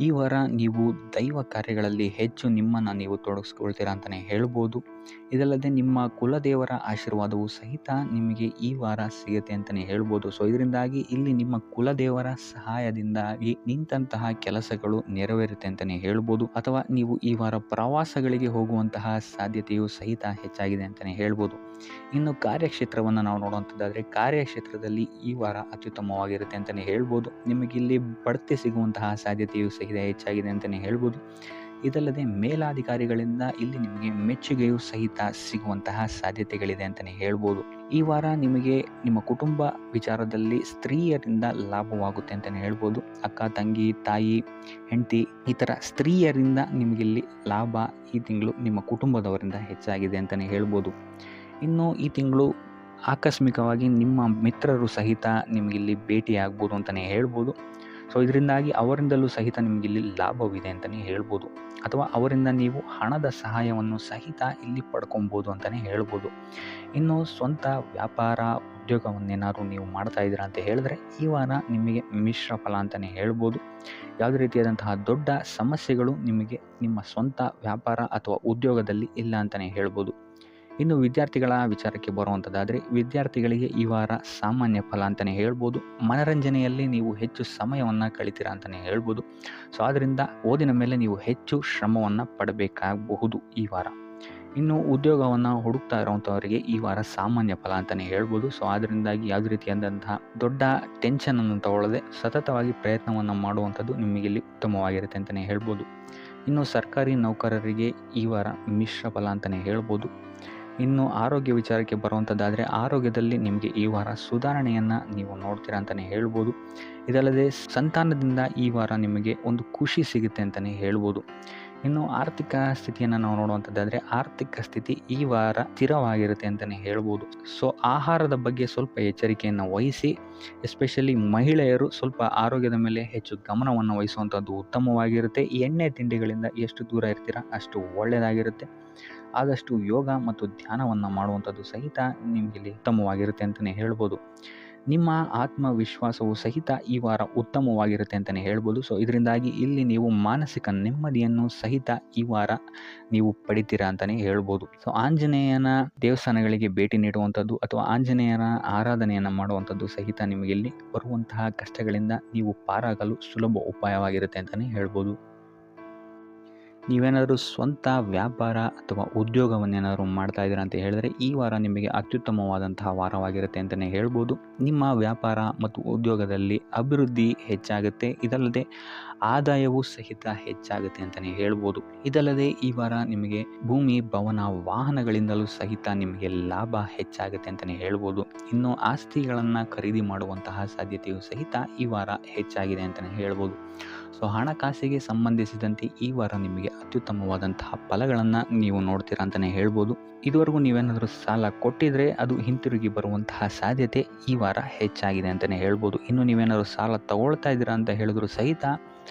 ಈ ವಾರ ನೀವು ದೈವ ಕಾರ್ಯಗಳಲ್ಲಿ ಹೆಚ್ಚು ನಿಮ್ಮನ್ನು ನೀವು ತೊಡಗಿಸ್ಕೊಳ್ತೀರಾ ಅಂತಲೇ ಹೇಳ್ಬೋದು. ಇದಲ್ಲದೆ ನಿಮ್ಮ ಕುಲದೇವರ ಆಶೀರ್ವಾದವು ಸಹಿತ ನಿಮಗೆ ಈ ವಾರ ಸಿಗುತ್ತೆ ಅಂತಲೇ ಹೇಳ್ಬೋದು. ಸೊ ಇದರಿಂದಾಗಿ ಇಲ್ಲಿ ನಿಮ್ಮ ಕುಲದೇವರ ಸಹಾಯದಿಂದಾಗಿ ನಿಂತಹ ಕೆಲಸಗಳು ನೆರವೇರುತ್ತೆ ಅಂತಲೇ ಹೇಳ್ಬೋದು. ಅಥವಾ ನೀವು ಈ ವಾರ ಪ್ರವಾಸಗಳಿಗೆ ಹೋಗುವಂತಹ ಸಾಧ್ಯತೆಯು ಸಹಿತ ಹೆಚ್ಚಾಗಿದೆ ಅಂತಲೇ ಹೇಳ್ಬೋದು. ಇನ್ನು ಕಾರ್ಯಕ್ಷೇತ್ರವನ್ನು ನಾವು ನೋಡುವಂಥದ್ದಾದರೆ ಕಾರ್ಯಕ್ಷೇತ್ರದಲ್ಲಿ ಈ ವಾರ ಅತ್ಯುತ್ತಮವಾಗಿರುತ್ತೆ ಅಂತಲೇ ಹೇಳ್ಬೋದು. ನಿಮಗಿಲ್ಲಿ ಬಡ್ತಿ ಸಿಗುವಂತಹ ಸಾಧ್ಯತೆಯು ಸಹಿತ ಹೆಚ್ಚಾಗಿದೆ ಅಂತಲೇ ಹೇಳ್ಬೋದು. ಇದಲ್ಲದೆ ಮೇಲಾಧಿಕಾರಿಗಳಿಂದ ಇಲ್ಲಿ ನಿಮಗೆ ಮೆಚ್ಚುಗೆಯು ಸಹಿತ ಸಿಗುವಂತಹ ಸಾಧ್ಯತೆಗಳಿದೆ ಅಂತಲೇ ಹೇಳ್ಬೋದು. ಈ ವಾರ ನಿಮಗೆ ನಿಮ್ಮ ಕುಟುಂಬ ವಿಚಾರದಲ್ಲಿ ಸ್ತ್ರೀಯರಿಂದ ಲಾಭವಾಗುತ್ತೆ ಅಂತಲೇ ಹೇಳ್ಬೋದು. ಅಕ್ಕ, ತಂಗಿ, ತಾಯಿ, ಹೆಂಡತಿ ಈ ಥರ ಸ್ತ್ರೀಯರಿಂದ ನಿಮಗಿಲ್ಲಿ ಲಾಭ ಈ ತಿಂಗಳು ನಿಮ್ಮ ಕುಟುಂಬದವರಿಂದ ಹೆಚ್ಚಾಗಿದೆ ಅಂತಲೇ ಹೇಳ್ಬೋದು. ಇನ್ನು ಈ ತಿಂಗಳು ಆಕಸ್ಮಿಕವಾಗಿ ನಿಮ್ಮ ಮಿತ್ರರು ಸಹಿತ ನಿಮಗಿಲ್ಲಿ ಭೇಟಿಯಾಗ್ಬೋದು ಅಂತಲೇ ಹೇಳ್ಬೋದು. ಸೊ ಇದರಿಂದಾಗಿ ಅವರಿಂದಲೂ ಸಹಿತ ನಿಮಗಿಲ್ಲಿ ಲಾಭವಿದೆ ಅಂತಲೇ ಹೇಳ್ಬೋದು. ಅಥವಾ ಅವರಿಂದ ನೀವು ಹಣದ ಸಹಾಯವನ್ನು ಸಹಿತ ಇಲ್ಲಿ ಪಡ್ಕೊಬೋದು ಅಂತಲೇ ಹೇಳ್ಬೋದು. ಇನ್ನು ಸ್ವಂತ ವ್ಯಾಪಾರ ಉದ್ಯೋಗವನ್ನೇನಾದ್ರು ನೀವು ಮಾಡ್ತಾ ಇದ್ದೀರಾ ಅಂತ ಹೇಳಿದ್ರೆ ಈ ವಾರ ನಿಮಗೆ ಮಿಶ್ರ ಫಲ ಅಂತಲೇ ಹೇಳ್ಬೋದು. ಯಾವುದೇ ರೀತಿಯಾದಂತಹ ದೊಡ್ಡ ಸಮಸ್ಯೆಗಳು ನಿಮಗೆ ನಿಮ್ಮ ಸ್ವಂತ ವ್ಯಾಪಾರ ಅಥವಾ ಉದ್ಯೋಗದಲ್ಲಿ ಇಲ್ಲ ಅಂತಲೇ ಹೇಳ್ಬೋದು. ಇನ್ನು ವಿದ್ಯಾರ್ಥಿಗಳ ವಿಚಾರಕ್ಕೆ ಬರುವಂಥದ್ದಾದರೆ ವಿದ್ಯಾರ್ಥಿಗಳಿಗೆ ಈ ವಾರ ಸಾಮಾನ್ಯ ಫಲ ಅಂತಲೇ ಹೇಳ್ಬೋದು. ಮನರಂಜನೆಯಲ್ಲಿ ನೀವು ಹೆಚ್ಚು ಸಮಯವನ್ನು ಕಳಿತೀರಾ ಅಂತಲೇ ಹೇಳ್ಬೋದು. ಸೊ ಆದ್ದರಿಂದ ಓದಿನ ಮೇಲೆ ನೀವು ಹೆಚ್ಚು ಶ್ರಮವನ್ನು ಪಡಬೇಕಾಗಬಹುದು ಈ ವಾರ. ಇನ್ನು ಉದ್ಯೋಗವನ್ನು ಹುಡುಕ್ತಾ ಇರೋವಂಥವರಿಗೆ ಈ ವಾರ ಸಾಮಾನ್ಯ ಫಲ ಅಂತಲೇ ಹೇಳ್ಬೋದು. ಸೊ ಅದರಿಂದಾಗಿ ಯಾವುದೇ ರೀತಿಯಾದಂತಹ ದೊಡ್ಡ ಟೆನ್ಷನನ್ನು ತಗೊಳ್ಳದೆ ಸತತವಾಗಿ ಪ್ರಯತ್ನವನ್ನು ಮಾಡುವಂಥದ್ದು ನಿಮಗಿಲ್ಲಿ ಉತ್ತಮವಾಗಿರುತ್ತೆ ಅಂತಲೇ ಹೇಳ್ಬೋದು. ಇನ್ನು ಸರ್ಕಾರಿ ನೌಕರರಿಗೆ ಈ ವಾರ ಮಿಶ್ರ ಫಲ ಅಂತಲೇ ಹೇಳ್ಬೋದು. ಇನ್ನು ಆರೋಗ್ಯ ವಿಚಾರಕ್ಕೆ ಬರುವಂಥದ್ದಾದರೆ ಆರೋಗ್ಯದಲ್ಲಿ ನಿಮಗೆ ಈ ವಾರ ಸುಧಾರಣೆಯನ್ನು ನೀವು ನೋಡ್ತೀರಾ ಅಂತಲೇ ಹೇಳ್ಬೋದು. ಇದಲ್ಲದೆ ಸಂತಾನದಿಂದ ಈ ವಾರ ನಿಮಗೆ ಒಂದು ಖುಷಿ ಸಿಗುತ್ತೆ ಅಂತಲೇ ಹೇಳ್ಬೋದು. ಇನ್ನು ಆರ್ಥಿಕ ಸ್ಥಿತಿಯನ್ನು ನಾವು ನೋಡುವಂಥದ್ದಾದರೆ ಆರ್ಥಿಕ ಸ್ಥಿತಿ ಈ ವಾರ ಸ್ಥಿರವಾಗಿರುತ್ತೆ ಅಂತಲೇ ಹೇಳ್ಬೋದು. ಸೊ ಆಹಾರದ ಬಗ್ಗೆ ಸ್ವಲ್ಪ ಎಚ್ಚರಿಕೆಯನ್ನು ವಹಿಸಿ, ಎಸ್ಪೆಷಲಿ ಮಹಿಳೆಯರು ಸ್ವಲ್ಪ ಆರೋಗ್ಯದ ಮೇಲೆ ಹೆಚ್ಚು ಗಮನವನ್ನು ವಹಿಸುವಂಥದ್ದು ಉತ್ತಮವಾಗಿರುತ್ತೆ. ಎಣ್ಣೆ ತಿಂಡಿಗಳಿಂದ ಎಷ್ಟು ದೂರ ಇರ್ತೀರಾ ಅಷ್ಟು ಒಳ್ಳೆಯದಾಗಿರುತ್ತೆ. ಆದಷ್ಟು ಯೋಗ ಮತ್ತು ಧ್ಯಾನವನ್ನು ಮಾಡುವಂಥದ್ದು ಸಹಿತ ನಿಮಗಿಲ್ಲಿ ಉತ್ತಮವಾಗಿರುತ್ತೆ ಅಂತಲೇ ಹೇಳ್ಬೋದು. ನಿಮ್ಮ ಆತ್ಮವಿಶ್ವಾಸವು ಸಹಿತ ಈ ವಾರ ಉತ್ತಮವಾಗಿರುತ್ತೆ ಅಂತಲೇ ಹೇಳ್ಬೋದು. ಸೊ ಇದರಿಂದಾಗಿ ಇಲ್ಲಿ ನೀವು ಮಾನಸಿಕ ನೆಮ್ಮದಿಯನ್ನು ಸಹಿತ ಈ ವಾರ ನೀವು ಪಡಿತೀರಾ ಅಂತಲೇ ಹೇಳ್ಬೋದು. ಸೊ ಆಂಜನೇಯನ ದೇವಸ್ಥಾನಗಳಿಗೆ ಭೇಟಿ ನೀಡುವಂಥದ್ದು ಅಥವಾ ಆಂಜನೇಯನ ಆರಾಧನೆಯನ್ನು ಮಾಡುವಂಥದ್ದು ಸಹಿತ ನಿಮಗಿಲ್ಲಿ ಬರುವಂತಹ ಕಷ್ಟಗಳಿಂದ ನೀವು ಪಾರಾಗಲು ಸುಲಭ ಉಪಾಯವಾಗಿರುತ್ತೆ ಅಂತಲೇ ಹೇಳ್ಬೋದು. ನೀವೇನಾದರೂ ಸ್ವಂತ ವ್ಯಾಪಾರ ಅಥವಾ ಉದ್ಯೋಗವನ್ನೇನಾದರೂ ಮಾಡ್ತಾ ಇದ್ದೀರಾ ಅಂತ ಹೇಳಿದ್ರೆ ಈ ವಾರ ನಿಮಗೆ ಅತ್ಯುತ್ತಮವಾದಂತಹ ವಾರವಾಗಿರುತ್ತೆ ಅಂತಲೇ ಹೇಳ್ಬೋದು. ನಿಮ್ಮ ವ್ಯಾಪಾರ ಮತ್ತು ಉದ್ಯೋಗದಲ್ಲಿ ಅಭಿವೃದ್ಧಿ ಹೆಚ್ಚಾಗುತ್ತೆ. ಇದಲ್ಲದೆ ಆದಾಯವೂ ಸಹಿತ ಹೆಚ್ಚಾಗುತ್ತೆ ಅಂತಲೇ ಹೇಳ್ಬೋದು. ಇದಲ್ಲದೆ ಈ ವಾರ ನಿಮಗೆ ಭೂಮಿ, ಭವನ, ವಾಹನಗಳಿಂದಲೂ ಸಹಿತ ನಿಮಗೆ ಲಾಭ ಹೆಚ್ಚಾಗುತ್ತೆ ಅಂತಲೇ ಹೇಳ್ಬೋದು. ಇನ್ನು ಆಸ್ತಿಗಳನ್ನು ಖರೀದಿ ಮಾಡುವಂತಹ ಸಾಧ್ಯತೆಯೂ ಸಹಿತ ಈ ವಾರ ಹೆಚ್ಚಾಗಿದೆ ಅಂತಲೇ ಹೇಳ್ಬೋದು. ಸೊ ಹಣಕಾಸಿಗೆ ಸಂಬಂಧಿಸಿದಂತೆ ಈ ವಾರ ನಿಮಗೆ ಅತ್ಯುತ್ತಮವಾದಂತಹ ಫಲಗಳನ್ನು ನೀವು ನೋಡ್ತೀರಾ ಅಂತಲೇ ಹೇಳ್ಬೋದು. ಇದುವರೆಗೂ ನೀವೇನಾದರೂ ಸಾಲ ಕೊಟ್ಟಿದ್ರೆ ಅದು ಹಿಂತಿರುಗಿ ಬರುವಂತಹ ಸಾಧ್ಯತೆ ಈ ವಾರ ಹೆಚ್ಚಾಗಿದೆ ಅಂತಲೇ ಹೇಳ್ಬೋದು. ಇನ್ನು ನೀವೇನಾದರೂ ಸಾಲ ತಗೊಳ್ತಾ ಇದ್ದೀರಾ ಅಂತ ಹೇಳಿದ್ರು ಸಹಿತ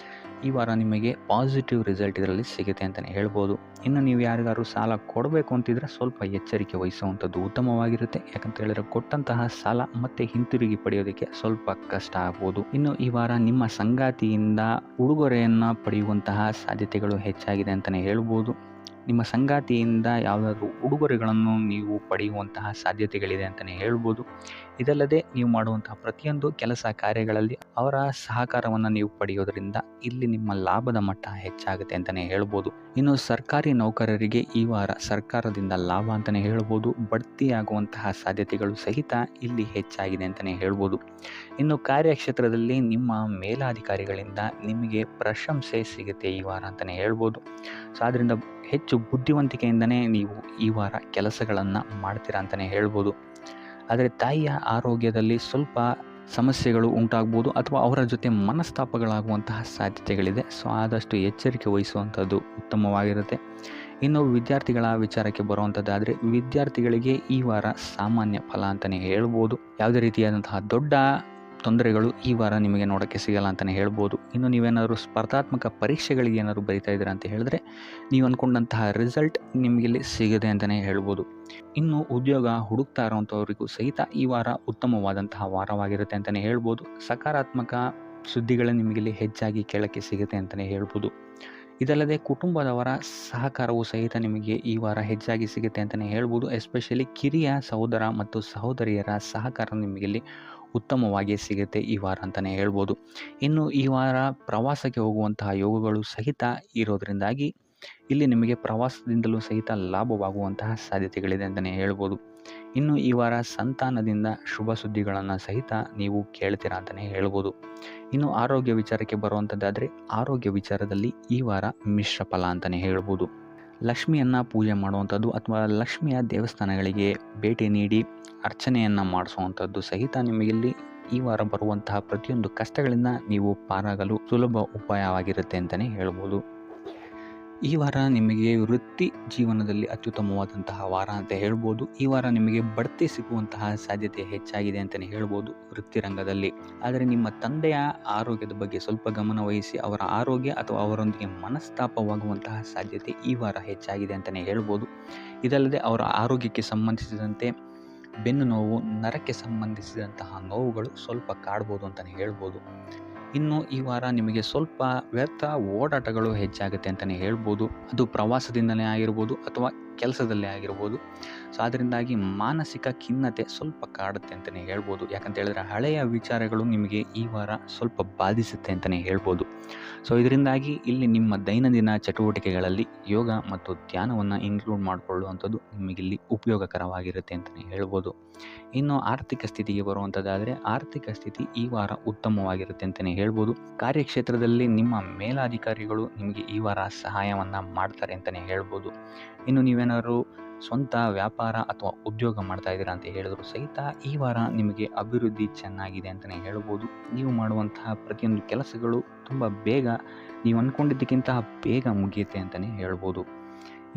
ಈ ವಾರ ನಿಮಗೆ ಪಾಸಿಟಿವ್ ರಿಸಲ್ಟ್ ಇದರಲ್ಲಿ ಸಿಗುತ್ತೆ ಅಂತಲೇ ಹೇಳ್ಬೋದು. ಇನ್ನು ನೀವು ಯಾರಿಗಾದ್ರು ಸಾಲ ಕೊಡಬೇಕು ಅಂತಿದ್ರೆ ಸ್ವಲ್ಪ ಎಚ್ಚರಿಕೆ ವಹಿಸುವಂಥದ್ದು ಉತ್ತಮವಾಗಿರುತ್ತೆ. ಯಾಕಂತ ಹೇಳಿದ್ರೆ ಕೊಟ್ಟಂತಹ ಸಾಲ ಮತ್ತೆ ಹಿಂತಿರುಗಿ ಪಡೆಯೋದಕ್ಕೆ ಸ್ವಲ್ಪ ಕಷ್ಟ ಆಗ್ಬೋದು. ಇನ್ನು ಈ ವಾರ ನಿಮ್ಮ ಸಂಗಾತಿಯಿಂದ ಉಡುಗೊರೆಯನ್ನು ಪಡೆಯುವಂತಹ ಸಾಧ್ಯತೆಗಳು ಹೆಚ್ಚಾಗಿದೆ ಅಂತಲೇ ಹೇಳ್ಬೋದು. ನಿಮ್ಮ ಸಂಗಾತಿಯಿಂದ ಯಾವುದಾದ್ರೂ ಉಡುಗೊರೆಗಳನ್ನು ನೀವು ಪಡೆಯುವಂತಹ ಸಾಧ್ಯತೆಗಳಿದೆ ಅಂತಲೇ ಹೇಳ್ಬೋದು. ಇದಲ್ಲದೆ ನೀವು ಮಾಡುವಂತಹ ಪ್ರತಿಯೊಂದು ಕೆಲಸ ಕಾರ್ಯಗಳಲ್ಲಿ ಅವರ ಸಹಕಾರವನ್ನು ನೀವು ಪಡೆಯೋದ್ರಿಂದ ಇಲ್ಲಿ ನಿಮ್ಮ ಲಾಭದ ಮಟ್ಟ ಹೆಚ್ಚಾಗುತ್ತೆ ಅಂತಲೇ ಹೇಳ್ಬೋದು. ಇನ್ನು ಸರ್ಕಾರಿ ನೌಕರರಿಗೆ ಈ ವಾರ ಸರ್ಕಾರದಿಂದ ಲಾಭ ಅಂತಲೇ ಹೇಳ್ಬೋದು. ಬಡ್ತಿಯಾಗುವಂತಹ ಸಾಧ್ಯತೆಗಳು ಸಹಿತ ಇಲ್ಲಿ ಹೆಚ್ಚಾಗಿದೆ ಅಂತಲೇ ಹೇಳ್ಬೋದು. ಇನ್ನು ಕಾರ್ಯಕ್ಷೇತ್ರದಲ್ಲಿ ನಿಮ್ಮ ಮೇಲಾಧಿಕಾರಿಗಳಿಂದ ನಿಮಗೆ ಪ್ರಶಂಸೆ ಸಿಗುತ್ತೆ ಈ ವಾರ ಅಂತಲೇ ಹೇಳ್ಬೋದು. ಸೊ ಆದ್ದರಿಂದ ಹೆಚ್ಚು ಬುದ್ಧಿವಂತಿಕೆಯಿಂದನೇ ನೀವು ಈ ವಾರ ಕೆಲಸಗಳನ್ನು ಮಾಡ್ತೀರಾ ಅಂತಲೇ ಹೇಳ್ಬೋದು. ಆದರೆ ತಾಯಿಯ ಆರೋಗ್ಯದಲ್ಲಿ ಸ್ವಲ್ಪ ಸಮಸ್ಯೆಗಳು ಉಂಟಾಗ್ಬೋದು ಅಥವಾ ಅವರ ಜೊತೆ ಮನಸ್ತಾಪಗಳಾಗುವಂತಹ ಸಾಧ್ಯತೆಗಳಿದೆ. ಸೊ ಆದಷ್ಟು ಎಚ್ಚರಿಕೆ ವಹಿಸುವಂಥದ್ದು ಉತ್ತಮವಾಗಿರುತ್ತೆ. ಇನ್ನು ವಿದ್ಯಾರ್ಥಿಗಳ ವಿಚಾರಕ್ಕೆ ಬರುವಂಥದ್ದಾದರೆ ವಿದ್ಯಾರ್ಥಿಗಳಿಗೆ ಈ ವಾರ ಸಾಮಾನ್ಯ ಫಲ ಅಂತಲೇ ಹೇಳ್ಬೋದು. ಯಾವುದೇ ರೀತಿಯಾದಂತಹ ದೊಡ್ಡ ತೊಂದರೆಗಳು ಈ ವಾರ ನಿಮಗೆ ನೋಡೋಕ್ಕೆ ಸಿಗಲ್ಲ ಅಂತಲೇ ಹೇಳ್ಬೋದು. ಇನ್ನು ನೀವೇನಾದರೂ ಸ್ಪರ್ಧಾತ್ಮಕ ಪರೀಕ್ಷೆಗಳಿಗೆ ಏನಾದರೂ ಬರಿತಾ ಇದ್ದೀರಾ ಅಂತ ಹೇಳಿದ್ರೆ ನೀವು ಅಂದ್ಕೊಂಡಂತಹ ರಿಸಲ್ಟ್ ನಿಮಗಿಲ್ಲಿ ಸಿಗದೆ ಅಂತಲೇ ಹೇಳ್ಬೋದು. ಇನ್ನು ಉದ್ಯೋಗ ಹುಡುಕ್ತಾ ಇರೋವಂಥವ್ರಿಗೂ ಸಹಿತ ಈ ವಾರ ಉತ್ತಮವಾದಂತಹ ವಾರವಾಗಿರುತ್ತೆ ಅಂತಲೇ ಹೇಳ್ಬೋದು. ಸಕಾರಾತ್ಮಕ ಸುದ್ದಿಗಳು ನಿಮಗಿಲ್ಲಿ ಹೆಚ್ಚಾಗಿ ಕೇಳೋಕ್ಕೆ ಸಿಗುತ್ತೆ ಅಂತಲೇ ಹೇಳ್ಬೋದು. ಇದಲ್ಲದೆ ಕುಟುಂಬದವರ ಸಹಕಾರವು ಸಹಿತ ನಿಮಗೆ ಈ ವಾರ ಹೆಚ್ಚಾಗಿ ಸಿಗುತ್ತೆ ಅಂತಲೇ ಹೇಳ್ಬೋದು. ಎಸ್ಪೆಷಲಿ ಕಿರಿಯ ಸಹೋದರ ಮತ್ತು ಸಹೋದರಿಯರ ಸಹಕಾರ ನಿಮಗಿಲ್ಲಿ ಉತ್ತಮವಾಗಿ ಸಿಗುತ್ತೆ ಈ ವಾರ ಅಂತಲೇ ಹೇಳ್ಬೋದು. ಇನ್ನು ಈ ವಾರ ಪ್ರವಾಸಕ್ಕೆ ಹೋಗುವಂತಹ ಯೋಗಗಳು ಸಹಿತ ಇರೋದರಿಂದಾಗಿ ಇಲ್ಲಿ ನಿಮಗೆ ಪ್ರವಾಸದಿಂದಲೂ ಸಹಿತ ಲಾಭವಾಗುವಂತಹ ಸಾಧ್ಯತೆಗಳಿದೆ ಅಂತಲೇ ಹೇಳ್ಬೋದು. ಇನ್ನು ಈ ವಾರ ಸಂತಾನದಿಂದ ಶುಭ ಸುದ್ದಿಗಳನ್ನು ಸಹಿತ ನೀವು ಕೇಳ್ತೀರಾ ಅಂತಲೇ ಹೇಳ್ಬೋದು. ಇನ್ನು ಆರೋಗ್ಯ ವಿಚಾರಕ್ಕೆ ಬರುವಂಥದ್ದಾದರೆ ಆರೋಗ್ಯ ವಿಚಾರದಲ್ಲಿ ಈ ವಾರ ಮಿಶ್ರ ಫಲ ಅಂತಲೇ ಹೇಳ್ಬೋದು. ಲಕ್ಷ್ಮಿಯನ್ನು ಪೂಜೆ ಮಾಡುವಂಥದ್ದು ಅಥವಾ ಲಕ್ಷ್ಮಿಯ ದೇವಸ್ಥಾನಗಳಿಗೆ ಭೇಟಿ ನೀಡಿ ಅರ್ಚನೆಯನ್ನು ಮಾಡಿಸುವಂಥದ್ದು ಸಹಿತ ನಿಮಗಿಲ್ಲಿ ಈ ವಾರ ಬರುವಂತಹ ಪ್ರತಿಯೊಂದು ಕಷ್ಟಗಳಿಂದ ನೀವು ಪಾರಾಗಲು ಸುಲಭ ಉಪಾಯವಾಗಿರುತ್ತೆ ಅಂತಲೇ ಹೇಳ್ಬೋದು. ಈ ವಾರ ನಿಮಗೆ ವೃತ್ತಿ ಜೀವನದಲ್ಲಿ ಅತ್ಯುತ್ತಮವಾದಂತಹ ವಾರ ಅಂತ ಹೇಳ್ಬೋದು. ಈ ವಾರ ನಿಮಗೆ ಬಡ್ತಿ ಸಿಗುವಂತಹ ಸಾಧ್ಯತೆ ಹೆಚ್ಚಾಗಿದೆ ಅಂತಲೇ ಹೇಳ್ಬೋದು ವೃತ್ತಿ ರಂಗದಲ್ಲಿ. ಆದರೆ ನಿಮ್ಮ ತಂದೆಯ ಆರೋಗ್ಯದ ಬಗ್ಗೆ ಸ್ವಲ್ಪ ಗಮನ ವಹಿಸಿ ಅವರ ಆರೋಗ್ಯ ಅಥವಾ ಅವರೊಂದಿಗೆ ಮನಸ್ತಾಪವಾಗುವಂತಹ ಸಾಧ್ಯತೆ ಈ ವಾರ ಹೆಚ್ಚಾಗಿದೆ ಅಂತಲೇ ಹೇಳ್ಬೋದು. ಇದಲ್ಲದೆ ಅವರ ಆರೋಗ್ಯಕ್ಕೆ ಸಂಬಂಧಿಸಿದಂತೆ ಬೆನ್ನು ನೋವು, ನರಕ್ಕೆ ಸಂಬಂಧಿಸಿದಂತಹ ನೋವುಗಳು ಸ್ವಲ್ಪ ಕಾಡ್ಬೋದು ಅಂತಲೇ ಹೇಳ್ಬೋದು. ಇನ್ನು ಈ ವಾರ ನಿಮಗೆ ಸ್ವಲ್ಪ ವ್ಯರ್ಥ ಓಡಾಟಗಳು ಹೆಚ್ಚಾಗುತ್ತೆ ಅಂತಲೇ ಹೇಳ್ಬೋದು. ಅದು ಪ್ರವಾಸದಿಂದಲೇ ಆಗಿರ್ಬೋದು ಅಥವಾ ಕೆಲಸದಲ್ಲೇ ಆಗಿರ್ಬೋದು. ಸೊ ಅದರಿಂದಾಗಿ ಮಾನಸಿಕ ಖಿನ್ನತೆ ಸ್ವಲ್ಪ ಕಾಡುತ್ತೆ ಅಂತಲೇ ಹೇಳ್ಬೋದು. ಯಾಕಂತ ಹೇಳಿದ್ರೆ ಹಳೆಯ ವಿಚಾರಗಳು ನಿಮಗೆ ಈ ವಾರ ಸ್ವಲ್ಪ ಬಾಧಿಸುತ್ತೆ ಅಂತಲೇ ಹೇಳ್ಬೋದು. ಸೊ ಇದರಿಂದಾಗಿ ಇಲ್ಲಿ ನಿಮ್ಮ ದೈನಂದಿನ ಚಟುವಟಿಕೆಗಳಲ್ಲಿ ಯೋಗ ಮತ್ತು ಧ್ಯಾನವನ್ನು ಇನ್ಕ್ಲೂಡ್ ಮಾಡಿಕೊಳ್ಳುವಂಥದ್ದು ನಿಮಗಿಲ್ಲಿ ಉಪಯೋಗಕರವಾಗಿರುತ್ತೆ ಅಂತಲೇ ಹೇಳ್ಬೋದು. ಇನ್ನು ಆರ್ಥಿಕ ಸ್ಥಿತಿಗೆ ಬರುವಂಥದ್ದಾದರೆ ಆರ್ಥಿಕ ಸ್ಥಿತಿ ಈ ವಾರ ಉತ್ತಮವಾಗಿರುತ್ತೆ ಅಂತಲೇ ಹೇಳ್ಬೋದು. ಕಾರ್ಯಕ್ಷೇತ್ರದಲ್ಲಿ ನಿಮ್ಮ ಮೇಲಾಧಿಕಾರಿಗಳು ನಿಮಗೆ ಈ ವಾರ ಸಹಾಯವನ್ನು ಮಾಡ್ತಾರೆ ಅಂತಲೇ ಹೇಳ್ಬೋದು. ಇನ್ನು ನೀವೇನಾದ್ರು ಸ್ವಂತ ವ್ಯಾಪಾರ ಅಥವಾ ಉದ್ಯೋಗ ಮಾಡ್ತಾ ಇದ್ದೀರಾ ಅಂತ ಹೇಳಿದ್ರು ಸಹಿತ ಈ ವಾರ ನಿಮಗೆ ಅಭಿವೃದ್ಧಿ ಚೆನ್ನಾಗಿದೆ ಅಂತಲೇ ಹೇಳ್ಬೋದು. ನೀವು ಮಾಡುವಂತಹ ಪ್ರತಿಯೊಂದು ಕೆಲಸಗಳು ತುಂಬ ಬೇಗ ನೀವು ಅಂದ್ಕೊಂಡಿದ್ದಕ್ಕಿಂತ ಬೇಗ ಮುಗಿಯುತ್ತೆ ಅಂತಲೇ ಹೇಳ್ಬೋದು.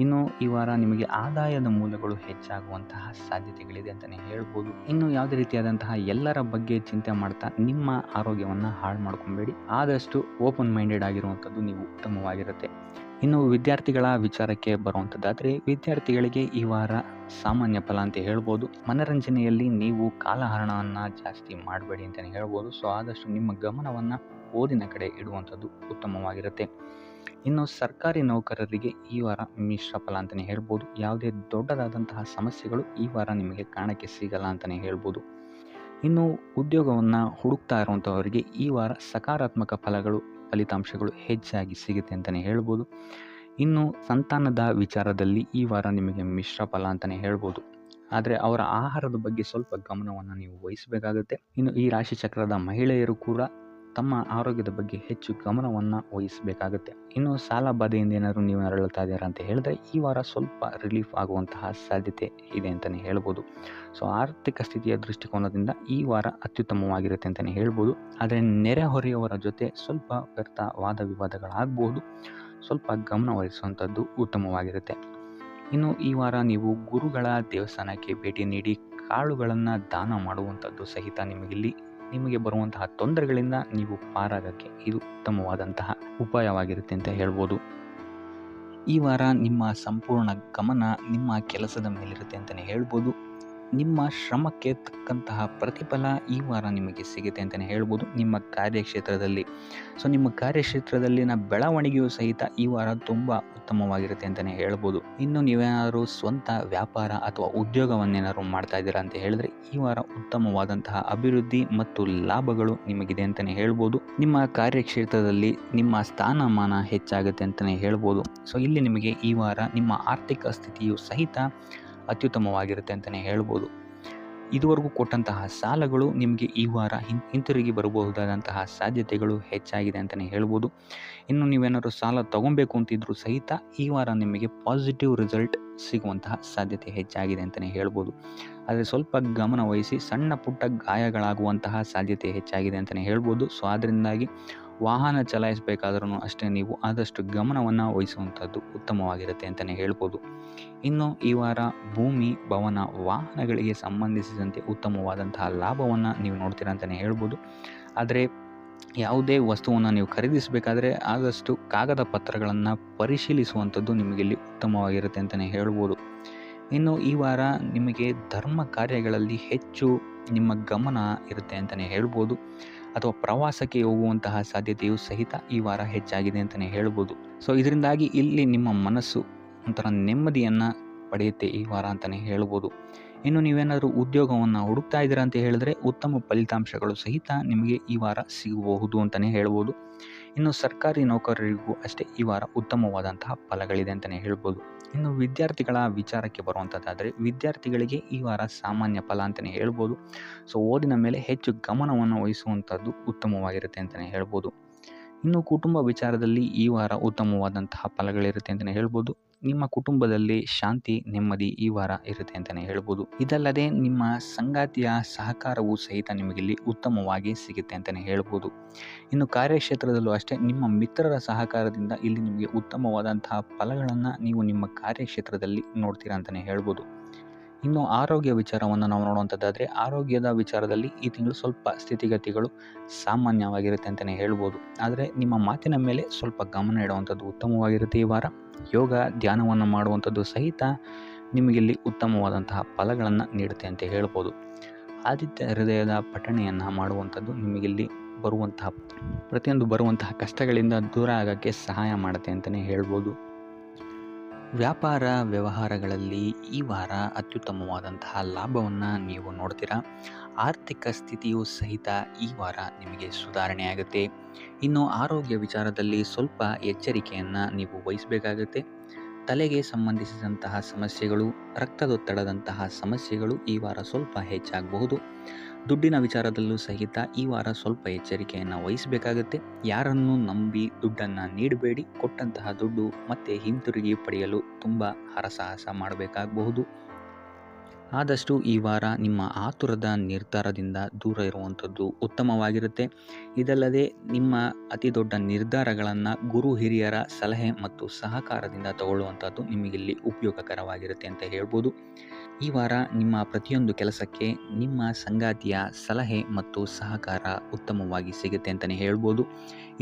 ಇನ್ನು ಈ ವಾರ ನಿಮಗೆ ಆದಾಯದ ಮೂಲಗಳು ಹೆಚ್ಚಾಗುವಂತಹ ಸಾಧ್ಯತೆಗಳಿದೆ ಅಂತಲೇ ಹೇಳ್ಬೋದು. ಇನ್ನು ಯಾವುದೇ ರೀತಿಯಾದಂತಹ ಎಲ್ಲರ ಬಗ್ಗೆ ಚಿಂತೆ ಮಾಡ್ತಾ ನಿಮ್ಮ ಆರೋಗ್ಯವನ್ನು ಹಾಳು ಮಾಡ್ಕೊಬೇಡಿ. ಆದಷ್ಟು ಓಪನ್ ಮೈಂಡೆಡ್ ಆಗಿರುವಂಥದ್ದು ನೀವು ಉತ್ತಮವಾಗಿರುತ್ತೆ. ಇನ್ನು ವಿದ್ಯಾರ್ಥಿಗಳ ವಿಚಾರಕ್ಕೆ ಬರುವಂಥದ್ದಾದರೆ ವಿದ್ಯಾರ್ಥಿಗಳಿಗೆ ಈ ವಾರ ಸಾಮಾನ್ಯ ಫಲ ಅಂತ ಹೇಳ್ಬೋದು. ಮನರಂಜನೆಯಲ್ಲಿ ನೀವು ಕಾಲಹರಣವನ್ನು ಜಾಸ್ತಿ ಮಾಡಬೇಡಿ ಅಂತಲೇ ಹೇಳ್ಬೋದು. ಸೊ ಆದಷ್ಟು ನಿಮ್ಮ ಗಮನವನ್ನು ಓದಿನ ಕಡೆ ಇಡುವಂಥದ್ದು ಉತ್ತಮವಾಗಿರುತ್ತೆ. ಇನ್ನು ಸರ್ಕಾರಿ ನೌಕರರಿಗೆ ಈ ವಾರ ಮಿಶ್ರ ಫಲ ಅಂತಲೇ ಹೇಳ್ಬೋದು. ಯಾವುದೇ ದೊಡ್ಡದಾದಂತಹ ಸಮಸ್ಯೆಗಳು ಈ ವಾರ ನಿಮಗೆ ಕಾಣಕ್ಕೆ ಸಿಗಲ್ಲ ಅಂತಲೇ ಹೇಳ್ಬೋದು. ಇನ್ನು ಉದ್ಯೋಗವನ್ನು ಹುಡುಕ್ತಾ ಇರುವಂಥವರಿಗೆ ಈ ವಾರ ಸಕಾರಾತ್ಮಕ ಫಲಿತಾಂಶಗಳು ಹೆಚ್ಚಾಗಿ ಸಿಗುತ್ತೆ ಅಂತಲೇ ಹೇಳ್ಬೋದು. ಇನ್ನು ಸಂತಾನದ ವಿಚಾರದಲ್ಲಿ ಈ ವಾರ ನಿಮಗೆ ಮಿಶ್ರ ಫಲ ಅಂತಲೇ ಹೇಳ್ಬೋದು. ಆದರೆ ಅವರ ಆಹಾರದ ಬಗ್ಗೆ ಸ್ವಲ್ಪ ಗಮನವನ್ನು ನೀವು ವಹಿಸಬೇಕಾಗುತ್ತೆ. ಇನ್ನು ಈ ರಾಶಿ ಚಕ್ರದ ಮಹಿಳೆಯರು ಕೂಡ ತಮ್ಮ ಆರೋಗ್ಯದ ಬಗ್ಗೆ ಹೆಚ್ಚು ಗಮನವನ್ನು ವಹಿಸಬೇಕಾಗುತ್ತೆ. ಇನ್ನು ಸಾಲ ಬಾಧೆಯಿಂದ ಏನಾದರೂ ನೀವು ನರಳುತ್ತಾ ಇದ್ದೀರಾ ಅಂತ ಹೇಳಿದ್ರೆ ಈ ವಾರ ಸ್ವಲ್ಪ ರಿಲೀಫ್ ಆಗುವಂತಹ ಸಾಧ್ಯತೆ ಇದೆ ಅಂತಲೇ ಹೇಳ್ಬೋದು. ಸೊ ಆರ್ಥಿಕ ಸ್ಥಿತಿಯ ದೃಷ್ಟಿಕೋನದಿಂದ ಈ ವಾರ ಅತ್ಯುತ್ತಮವಾಗಿರುತ್ತೆ ಅಂತಲೇ ಹೇಳ್ಬೋದು. ಆದರೆ ನೆರೆಹೊರೆಯವರ ಜೊತೆ ಸ್ವಲ್ಪ ವ್ಯರ್ಥ ವಾದ ವಿವಾದಗಳಾಗಬಹುದು. ಸ್ವಲ್ಪ ಗಮನ ವಹಿಸುವಂಥದ್ದು ಉತ್ತಮವಾಗಿರುತ್ತೆ. ಇನ್ನು ಈ ವಾರ ನೀವು ಗುರುಗಳ ದೇವಸ್ಥಾನಕ್ಕೆ ಭೇಟಿ ನೀಡಿ ಕಾಳುಗಳನ್ನು ದಾನ ಮಾಡುವಂಥದ್ದು ಸಹಿತ ನಿಮಗೆ ಬರುವಂತಹ ತೊಂದರೆಗಳಿಂದ ನೀವು ಪಾರಾಗಕ್ಕೆ ಇದು ಉತ್ತಮವಾದಂತಹ ಉಪಾಯವಾಗಿರುತ್ತೆ ಅಂತ ಹೇಳ್ಬೋದು. ಈ ವಾರ ನಿಮ್ಮ ಸಂಪೂರ್ಣ ಗಮನ ನಿಮ್ಮ ಕೆಲಸದ ಮೇಲಿರುತ್ತೆ ಅಂತಲೇ ಹೇಳ್ಬೋದು. ನಿಮ್ಮ ಶ್ರಮಕ್ಕೆ ತಕ್ಕಂತಹ ಪ್ರತಿಫಲ ಈ ವಾರ ನಿಮಗೆ ಸಿಗುತ್ತೆ ಅಂತಲೇ ಹೇಳ್ಬೋದು ನಿಮ್ಮ ಕಾರ್ಯಕ್ಷೇತ್ರದಲ್ಲಿ. ಸೊ ನಿಮ್ಮ ಕಾರ್ಯಕ್ಷೇತ್ರದಲ್ಲಿನ ಬೆಳವಣಿಗೆಯೂ ಸಹಿತ ಈ ವಾರ ತುಂಬ ಉತ್ತಮವಾಗಿರುತ್ತೆ ಅಂತಲೇ ಹೇಳ್ಬೋದು. ಇನ್ನು ನೀವೇನಾದರೂ ಸ್ವಂತ ವ್ಯಾಪಾರ ಅಥವಾ ಉದ್ಯೋಗವನ್ನೇನಾದ್ರು ಮಾಡ್ತಾ ಇದ್ದೀರಾ ಅಂತ ಹೇಳಿದ್ರೆ ಈ ವಾರ ಉತ್ತಮವಾದಂತಹ ಅಭಿವೃದ್ಧಿ ಮತ್ತು ಲಾಭಗಳು ನಿಮಗಿದೆ ಅಂತಲೇ ಹೇಳ್ಬೋದು. ನಿಮ್ಮ ಕಾರ್ಯಕ್ಷೇತ್ರದಲ್ಲಿ ನಿಮ್ಮ ಸ್ಥಾನಮಾನ ಹೆಚ್ಚಾಗುತ್ತೆ ಅಂತಲೇ ಹೇಳ್ಬೋದು. ಸೊ ಇಲ್ಲಿ ನಿಮಗೆ ಈ ವಾರ ನಿಮ್ಮ ಆರ್ಥಿಕ ಸ್ಥಿತಿಯು ಸಹಿತ ಅತ್ಯುತ್ತಮವಾಗಿರುತ್ತೆ ಅಂತಲೇ ಹೇಳ್ಬೋದು. ಇದುವರೆಗೂ ಕೊಟ್ಟಂತಹ ಸಾಲಗಳು ನಿಮಗೆ ಈ ವಾರ ಹಿಂತಿರುಗಿ ಬರಬಹುದಾದಂತಹ ಸಾಧ್ಯತೆಗಳು ಹೆಚ್ಚಾಗಿದೆ ಅಂತಲೇ ಹೇಳ್ಬೋದು. ಇನ್ನು ನೀವೇನಾದ್ರು ಸಾಲ ತಗೊಬೇಕು ಅಂತಿದ್ರು ಸಹಿತ ಈ ವಾರ ನಿಮಗೆ ಪಾಸಿಟಿವ್ ರಿಸಲ್ಟ್ ಸಿಗುವಂತಹ ಸಾಧ್ಯತೆ ಹೆಚ್ಚಾಗಿದೆ ಅಂತಲೇ ಹೇಳ್ಬೋದು. ಆದರೆ ಸ್ವಲ್ಪ ಗಮನ ವಹಿಸಿ ಸಣ್ಣ ಪುಟ್ಟ ಗಾಯಗಳಾಗುವಂತಹ ಸಾಧ್ಯತೆ ಹೆಚ್ಚಾಗಿದೆ ಅಂತಲೇ ಹೇಳ್ಬೋದು. ಸೊ ಅದರಿಂದಾಗಿ ವಾಹನ ಚಲಾಯಿಸಬೇಕಾದ್ರೂ ಅಷ್ಟೇ ನೀವು ಆದಷ್ಟು ಗಮನವನ್ನು ವಹಿಸುವಂಥದ್ದು ಉತ್ತಮವಾಗಿರುತ್ತೆ ಅಂತಲೇ ಹೇಳ್ಬೋದು. ಇನ್ನು ಈ ವಾರ ಭೂಮಿ, ಭವನ, ವಾಹನಗಳಿಗೆ ಸಂಬಂಧಿಸಿದಂತೆ ಉತ್ತಮವಾದಂತಹ ಲಾಭವನ್ನು ನೀವು ನೋಡ್ತೀರಾ ಅಂತಲೇ ಹೇಳ್ಬೋದು. ಆದರೆ ಯಾವುದೇ ವಸ್ತುವನ್ನು ನೀವು ಖರೀದಿಸಬೇಕಾದ್ರೆ ಆದಷ್ಟು ಕಾಗದ ಪತ್ರಗಳನ್ನು ಪರಿಶೀಲಿಸುವಂಥದ್ದು ನಿಮಗಿಲ್ಲಿ ಉತ್ತಮವಾಗಿರುತ್ತೆ ಅಂತಲೇ ಹೇಳ್ಬೋದು. ಇನ್ನು ಈ ವಾರ ನಿಮಗೆ ಧರ್ಮ ಕಾರ್ಯಗಳಲ್ಲಿ ಹೆಚ್ಚು ನಿಮ್ಮ ಗಮನ ಇರುತ್ತೆ ಅಂತಲೇ ಹೇಳ್ಬೋದು. ಅಥವಾ ಪ್ರವಾಸಕ್ಕೆ ಹೋಗುವಂತಹ ಸಾಧ್ಯತೆಯು ಸಹಿತ ಈ ವಾರ ಹೆಚ್ಚಾಗಿದೆ ಅಂತಲೇ ಹೇಳ್ಬೋದು. ಸೊ ಇದರಿಂದಾಗಿ ಇಲ್ಲಿ ನಿಮ್ಮ ಮನಸ್ಸು ಒಂಥರ ನೆಮ್ಮದಿಯನ್ನು ಪಡೆಯುತ್ತೆ ಈ ವಾರ ಅಂತಲೇ ಹೇಳ್ಬೋದು. ಇನ್ನು ನೀವೇನಾದರೂ ಉದ್ಯೋಗವನ್ನು ಹುಡುಕ್ತಾ ಇದ್ದೀರಾ ಅಂತ ಹೇಳಿದ್ರೆ ಉತ್ತಮ ಫಲಿತಾಂಶಗಳು ಸಹಿತ ನಿಮಗೆ ಈ ವಾರ ಸಿಗಬಹುದು ಅಂತಲೇ ಹೇಳ್ಬೋದು. ಇನ್ನು ಸರ್ಕಾರಿ ನೌಕರರಿಗೂ ಅಷ್ಟೇ ಈ ವಾರ ಉತ್ತಮವಾದಂತಹ ಫಲಗಳಿದೆ ಅಂತಲೇ ಹೇಳ್ಬೋದು. ಇನ್ನು ವಿದ್ಯಾರ್ಥಿಗಳ ವಿಚಾರಕ್ಕೆ ಬರುವಂಥದ್ದಾದರೆ ವಿದ್ಯಾರ್ಥಿಗಳಿಗೆ ಈ ವಾರ ಸಾಮಾನ್ಯ ಫಲ ಅಂತಲೇ ಹೇಳ್ಬೋದು. ಸೊ ಓದಿನ ಮೇಲೆ ಹೆಚ್ಚು ಗಮನವನ್ನು ವಹಿಸುವಂಥದ್ದು ಉತ್ತಮವಾಗಿರುತ್ತೆ ಅಂತಲೇ ಹೇಳ್ಬೋದು. ಇನ್ನು ಕುಟುಂಬ ವಿಚಾರದಲ್ಲಿ ಈ ವಾರ ಉತ್ತಮವಾದಂತಹ ಫಲಗಳಿರುತ್ತೆ ಅಂತಲೇ ಹೇಳ್ಬೋದು. ನಿಮ್ಮ ಕುಟುಂಬದಲ್ಲಿ ಶಾಂತಿ ನೆಮ್ಮದಿ ಈ ವಾರ ಇರುತ್ತೆ ಅಂತಲೇ ಹೇಳ್ಬೋದು. ಇದಲ್ಲದೆ ನಿಮ್ಮ ಸಂಗಾತಿಯ ಸಹಕಾರವೂ ಸಹಿತ ನಿಮಗಿಲ್ಲಿ ಉತ್ತಮವಾಗಿ ಸಿಗುತ್ತೆ ಅಂತಲೇ ಹೇಳ್ಬೋದು. ಇನ್ನು ಕಾರ್ಯಕ್ಷೇತ್ರದಲ್ಲೂ ಅಷ್ಟೇ ನಿಮ್ಮ ಮಿತ್ರರ ಸಹಕಾರದಿಂದ ಇಲ್ಲಿ ನಿಮಗೆ ಉತ್ತಮವಾದಂತಹ ಫಲಗಳನ್ನು ನೀವು ನಿಮ್ಮ ಕಾರ್ಯಕ್ಷೇತ್ರದಲ್ಲಿ ನೋಡ್ತೀರಾ ಅಂತಲೇ ಹೇಳ್ಬೋದು. ಇನ್ನು ಆರೋಗ್ಯ ವಿಚಾರವನ್ನು ನಾವು ನೋಡುವಂಥದ್ದಾದರೆ ಆರೋಗ್ಯದ ವಿಚಾರದಲ್ಲಿ ಈ ತಿಂಗಳು ಸ್ವಲ್ಪ ಸ್ಥಿತಿಗತಿಗಳು ಸಾಮಾನ್ಯವಾಗಿರುತ್ತೆ ಅಂತಲೇ ಹೇಳ್ಬೋದು. ಆದರೆ ನಿಮ್ಮ ಮಾತಿನ ಮೇಲೆ ಸ್ವಲ್ಪ ಗಮನ ಇಡುವಂಥದ್ದು ಉತ್ತಮವಾಗಿರುತ್ತೆ ಈ ವಾರ. ಯೋಗ ಧ್ಯಾನವನ್ನು ಮಾಡುವಂಥದ್ದು ಸಹಿತ ನಿಮಗಿಲ್ಲಿ ಉತ್ತಮವಾದಂತಹ ಫಲಗಳನ್ನು ನೀಡುತ್ತೆ ಅಂತ ಹೇಳ್ಬೋದು. ಆದಿತ್ಯ ಹೃದಯದ ಪಠಣೆಯನ್ನು ಮಾಡುವಂಥದ್ದು ನಿಮಗಿಲ್ಲಿ ಬರುವಂತಹ ಕಷ್ಟಗಳಿಂದ ದೂರ ಆಗೋಕ್ಕೆ ಸಹಾಯ ಮಾಡುತ್ತೆ ಅಂತಲೇ ಹೇಳ್ಬೋದು. ವ್ಯಾಪಾರ ವ್ಯವಹಾರಗಳಲ್ಲಿ ಈ ವಾರ ಅತ್ಯುತ್ತಮವಾದಂತಹ ಲಾಭವನ್ನು ನೀವು ನೋಡ್ತೀರಾ. ಆರ್ಥಿಕ ಸ್ಥಿತಿಯೂ ಸಹಿತ ಈ ವಾರ ನಿಮಗೆ ಸುಧಾರಣೆಯಾಗುತ್ತೆ. ಇನ್ನು ಆರೋಗ್ಯ ವಿಚಾರದಲ್ಲಿ ಸ್ವಲ್ಪ ಎಚ್ಚರಿಕೆಯನ್ನು ನೀವು ವಹಿಸಬೇಕಾಗುತ್ತೆ. ತಲೆಗೆ ಸಂಬಂಧಿಸಿದಂತಹ ಸಮಸ್ಯೆಗಳು, ರಕ್ತದೊತ್ತಡದಂತಹ ಸಮಸ್ಯೆಗಳು ಈ ವಾರ ಸ್ವಲ್ಪ ಹೆಚ್ಚಾಗಬಹುದು. ದುಡ್ಡಿನ ವಿಚಾರದಲ್ಲೂ ಸಹಿತ ಈ ವಾರ ಸ್ವಲ್ಪ ಎಚ್ಚರಿಕೆಯನ್ನು ವಹಿಸಬೇಕಾಗುತ್ತೆ. ಯಾರನ್ನು ನಂಬಿ ದುಡ್ಡನ್ನು ನೀಡಬೇಡಿ. ಕೊಟ್ಟಂತಹ ದುಡ್ಡು ಮತ್ತೆ ಹಿಂತಿರುಗಿ ಪಡೆಯಲು ತುಂಬ ಹರಸಾಹಸ ಮಾಡಬೇಕಾಗಬಹುದು. ಆದಷ್ಟು ಈ ವಾರ ನಿಮ್ಮ ಆತುರದ ನಿರ್ಧಾರದಿಂದ ದೂರ ಇರುವಂಥದ್ದು ಉತ್ತಮವಾಗಿರುತ್ತೆ. ಇದಲ್ಲದೆ ನಿಮ್ಮ ಅತಿ ದೊಡ್ಡ ನಿರ್ಧಾರಗಳನ್ನು ಗುರು ಹಿರಿಯರ ಸಲಹೆ ಮತ್ತು ಸಹಕಾರದಿಂದ ತಗೊಳ್ಳುವಂಥದ್ದು ನಿಮಗಿಲ್ಲಿ ಉಪಯೋಗಕರವಾಗಿರುತ್ತೆ ಅಂತ ಹೇಳ್ಬೋದು. ಈ ವಾರ ನಿಮ್ಮ ಪ್ರತಿಯೊಂದು ಕೆಲಸಕ್ಕೆ ನಿಮ್ಮ ಸಂಗಾತಿಯ ಸಲಹೆ ಮತ್ತು ಸಹಕಾರ ಉತ್ತಮವಾಗಿ ಸಿಗುತ್ತೆ ಅಂತಲೇ ಹೇಳ್ಬೋದು.